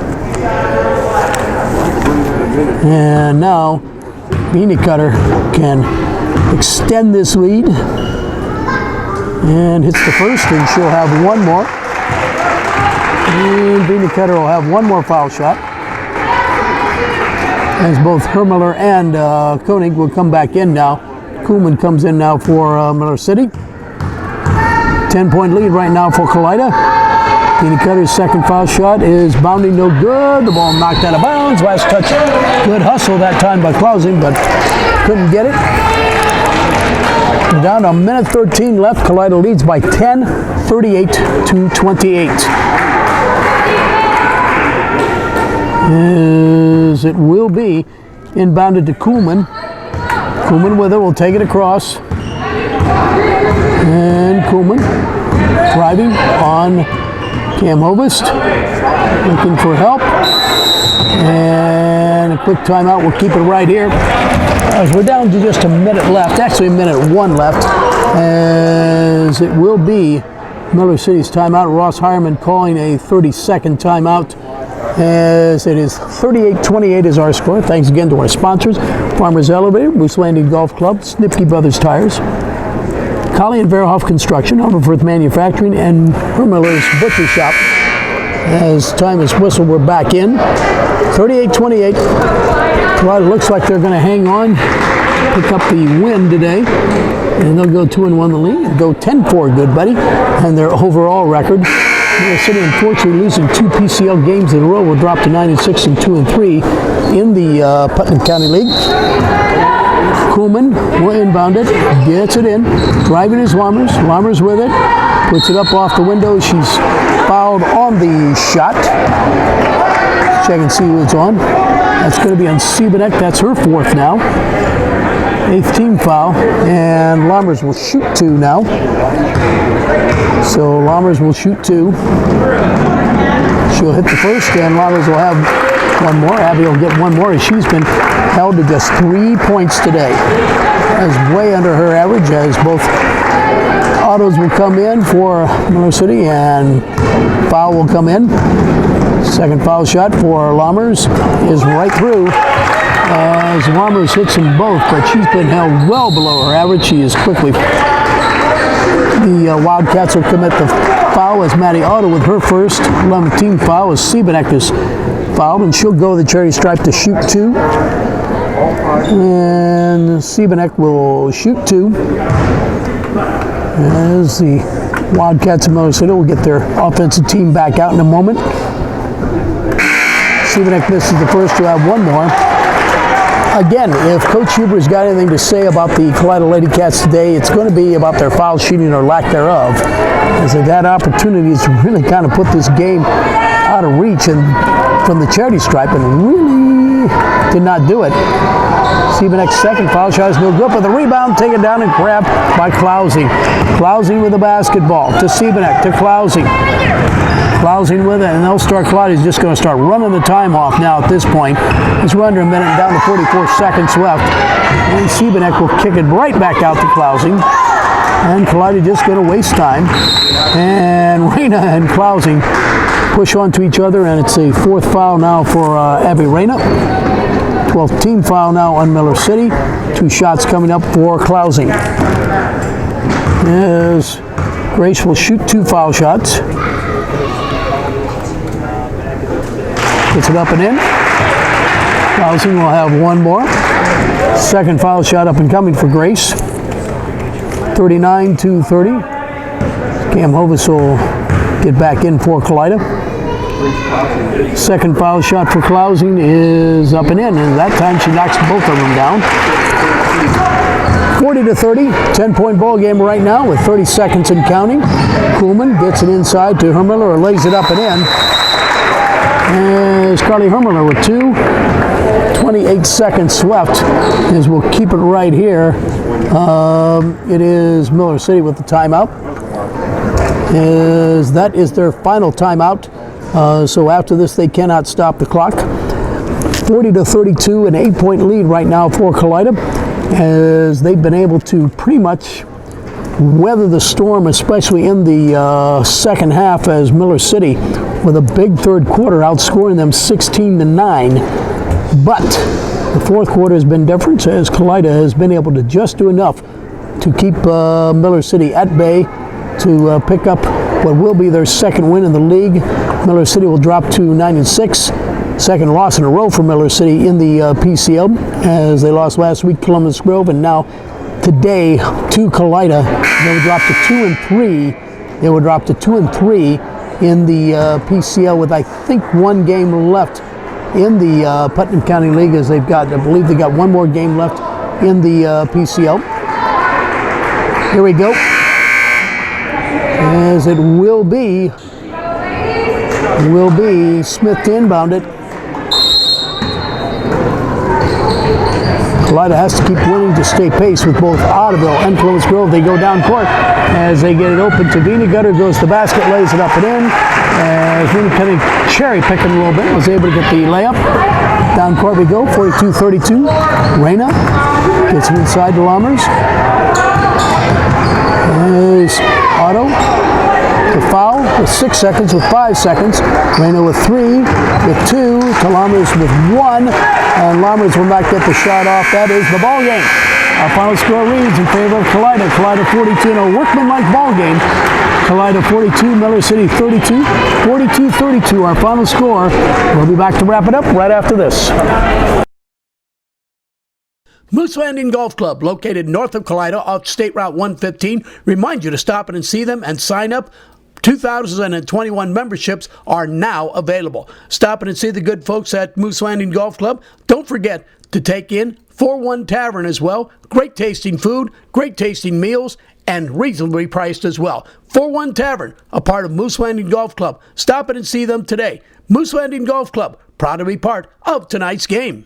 And now Veenecutter can extend this lead and hits the first, and she'll have one more. And Veenecutter will have one more foul shot as both Hermler and Koenig will come back in now. Kuhlman comes in now for Miller City. 10-point lead right now for Kalida. Veenecutter's second foul shot is bounding no good. The ball knocked out of bounds. Last touch, good hustle that time by Klausing, but couldn't get it. We're down to a minute 13 left. Kalida leads by 10, 38-28. As it will be inbounded to Kuhlman. Kuhlman with it will take it across. And Kuhlman driving on Cam Hovest, looking for help, and a quick timeout. We'll keep it right here as we're down to just a minute left, actually a minute 1 left, as it will be Miller City's timeout. Ross Hireman calling a 30-second timeout as it is 38-28 is our score. Thanks again to our sponsors, Farmers Elevator, Moose Landing Golf Club, Snipke Brothers Tires, Colley and Verhoff Construction, Overforth Manufacturing, and Hermler's Butcher Shop. As time is whistled, we're back in. 38-28. Kalida looks like they're going to hang on, pick up the win today, and they'll go 2-1 the league and go 10-4, good buddy, and their overall record. Miller City, unfortunately, losing 2 PCL games in a row, will drop to 9-6 and 2-3 in the Putnam County League. Kuhlman will inbound it, gets it in, driving his Lammers. Lammers with it, puts it up off the window. She's fouled on the shot. Check and see who it's on. That's going to be on Siebenek. That's her 4th now. 8th team foul, and Lammers will shoot 2 now. So Lammers will shoot 2. She'll hit the first, and Lammers will have 1 more. Abby will get 1 more, as she's been held to just 3 points today. That's way under her average, as both autos will come in for Miller City, and foul will come in. Second foul shot for Lammers is right through, as Lammers hits them both, but she's been held well below her average. She is quickly. The Wildcats will commit the foul as Maddie Otto with her first 11th team foul, as Siebenek is fouled, and she'll go to the charity stripe to shoot 2. And Siebenek will shoot 2. As the Wildcats of Miller City will get their offensive team back out in a moment. Siebenek misses the first, to have 1 more. Again, if Coach Huber's got anything to say about the Kalida Lady Cats today, it's going to be about their foul shooting or lack thereof, as they've had opportunities to really kind of put this game out of reach and from the charity stripe, and really did not do it. Siebenek's second foul shot is no good, but the rebound taken down and grabbed by Klausing. Klausing with the basketball to Siebenek, to Klausing. Klausing with it, and they'll start. Kalida is just going to start running the time off now at this point. It's under a minute, down to 44 seconds left. And Siebenek will kick it right back out to Klausing. And Kalida just going to waste time. And Reyna and Klausing push onto each other, and it's a 4th foul now for Abby Reyna. 12th team foul now on Miller City. 2 shots coming up for Klausing. As Grace will shoot 2 foul shots. Gets it up and in. Klausing will have 1 more. Second foul shot up and coming for Grace. 39-30. Cam Hovis will get back in for Kalida. Second foul shot for Klausing is up and in, and that time she knocks both of them down. 40-30, 10-point ball game right now with 30 seconds and counting. Kuhlman gets it inside to Hermiller, or lays it up and in. And Carly Hermiller with 28 seconds left, as we'll keep it right here. It is Miller City with the timeout. That is their final timeout. So after this, they cannot stop the clock. 40-32, an 8-point lead right now for Kalida, as they've been able to pretty much weather the storm, especially in the second half, as Miller City, with a big third quarter, outscoring them 16-9. But the fourth quarter has been different, as Kalida has been able to just do enough to keep Miller City at bay to pick up what will be their second win in the league. Miller City will drop to 9-6. Second loss in a row for Miller City in the PCL, as they lost last week to Columbus Grove, and now today to Kalida. They will drop to 2-3. They will drop to 2-3 in the PCL, with I think 1 game left in the Putnam County League, as they've got, I believe they got 1 more game left in the PCL. Here we go. As it will be Smith to inbound it. Kalida has to keep winning to stay pace with both Ottoville and Columbus Grove. They go down court as they get it open to Vina. Gutter goes to the basket, lays it up and in. As Vina kind of cherry picking a little bit, was able to get the layup. Down court we go, 42-32. Reyna gets it inside to Lammers. There's Otto. The foul with 6 seconds, with 5 seconds. Reyna with 3, with 2, to Lammers with 1, and Lammers will not get the shot off. That is the ball game. Our final score reads in favor of Kalida. Kalida 42 in a workmanlike ball game. Kalida 42, Miller City 32, 42-32 our final score. We'll be back to wrap it up right after this. Moose Landing Golf Club, located north of Kalida off State Route 115, reminds you to stop in and see them and sign up. 2021 memberships are now available. Stop in and see the good folks at Moose Landing Golf Club. Don't forget to take in 4-1 Tavern as well. Great tasting food, great tasting meals, and reasonably priced as well. 4-1 Tavern, a part of Moose Landing Golf Club. Stop in and see them today. Moose Landing Golf Club, proud to be part of tonight's game.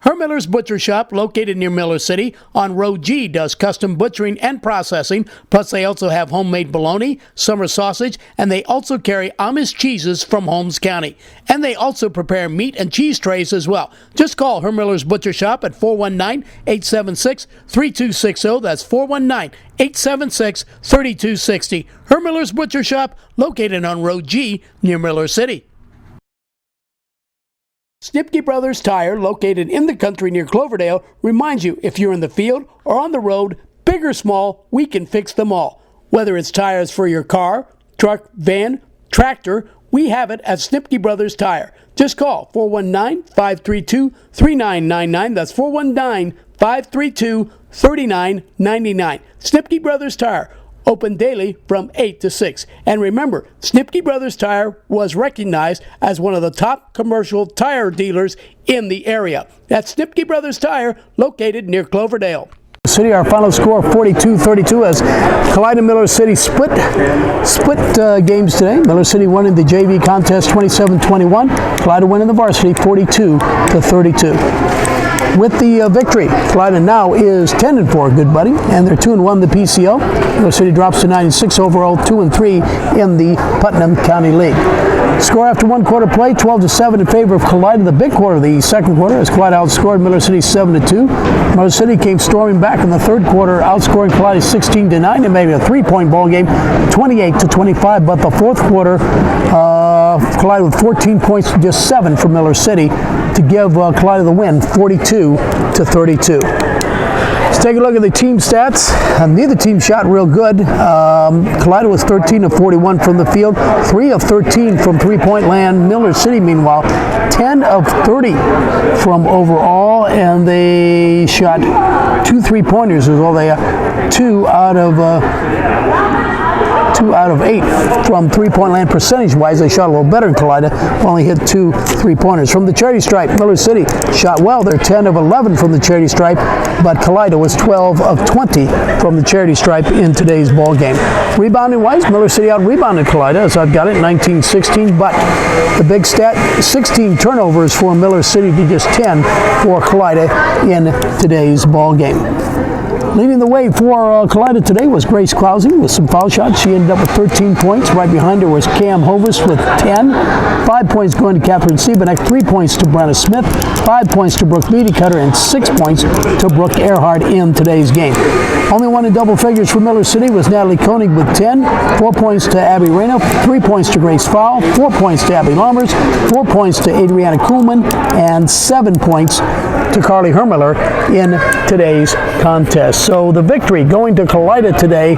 Hermiller's Butcher Shop, located near Miller City on Road G, does custom butchering and processing. Plus, they also have homemade bologna, summer sausage, and they also carry Amish cheeses from Holmes County. And they also prepare meat and cheese trays as well. Just call Hermiller's Butcher Shop at 419-876-3260. That's 419-876-3260. Hermiller's Butcher Shop, located on Road G near Miller City. Snipke Brothers Tire, located in the country near Cloverdale, reminds you if you're in the field or on the road, big or small, we can fix them all. Whether it's tires for your car, truck, van, tractor, we have it at Snipke Brothers Tire. Just call 419-532-3999. That's 419-532-3999. Snipke Brothers Tire. Open daily from 8 to 6. And remember, Snipke Brothers Tire was recognized as one of the top commercial tire dealers in the area. That's Snipke Brothers Tire, located near Cloverdale. City, our final score 42-32 as Kalida Miller City split games today. Miller City won in the JV contest 27-21. Kalida winning the varsity 42-32. With the victory, Kalida now is 10-4, good buddy, and they're 2-1 the PCL. Miller City drops to 9-6 overall, 2-3 in the Putnam County League. Score after one quarter play, 12-7 in favor of Kalida. The big quarter, the second quarter, as Kalida outscored Miller City 7-2. Miller City came storming back in the third quarter, outscoring Kalida 16-9 and made it a three-point ball game, 28-25. But the fourth quarter, Kalida with 14 points to just 7 for Miller City to give Kalida the win, 42-32. Let's take a look at the team stats. Neither team shot real good. Kalida was 13 of 41 from the field, 3 of 13 from three-point land. Miller City, meanwhile, 10 of 30 from overall, and they shot 2 three-pointers as well. They 2 out of 8 from three-point land percentage-wise. They shot a little better than Kalida, only hit 2 three-pointers. From the charity stripe, Miller City shot well. They're 10 of 11 from the charity stripe, but Kalida was 12 of 20 from the charity stripe in today's ball game. Rebounding-wise, Miller City out-rebounded Kalida, as I've got it, 19-16, but the big stat, 16 turnovers for Miller City to just 10 for Kalida in today's ball game. Leading the way for Kalida today was Grace Clausing with some foul shots. She ended up with 13 points. Right behind her was Cam Hovis with 10. 5 points going to Catherine Siebenek, 3 points to Brenna Smith, 5 points to Brooke Beattycutter, and 6 points to Brooke Earhart in today's game. Only one in double figures for Miller City was Natalie Koenig with 10. 4 points to Abby Reno, 3 points to Grace Fowl, 4 points to Abby Lammers, 4 points to Adriana Kuhlman, and 7 points to Carly Hermiller in today's contest. So the victory going to Kalida today.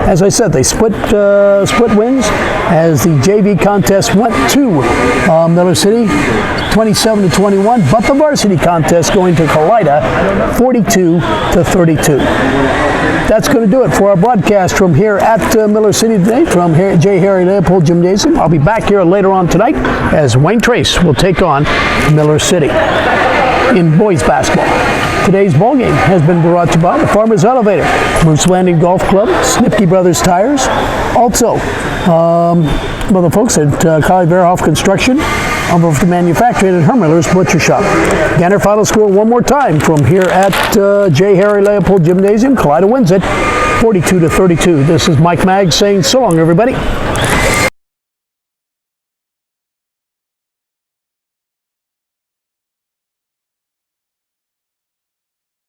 As I said, they split wins as the JV contest went to Miller City 27-21, but the varsity contest going to Kalida 42-32. That's going to do it for our broadcast from here at Miller City today, from here at J. Harry Leopold Gymnasium. I'll be back here later on tonight as Wayne Trace will take on Miller City in boys basketball. Today's ball game has been brought to you by the Farmers Elevator, Moose Landing Golf Club, Snipke Brothers Tires, also the folks at Kylie Verhoff Construction, of the manufacturing at Hermiller's Butcher Shop. Again, our final score one more time from here at J. Harry Leopold Gymnasium. Kalida wins it 42-32. This is Mike Magg saying so long, everybody.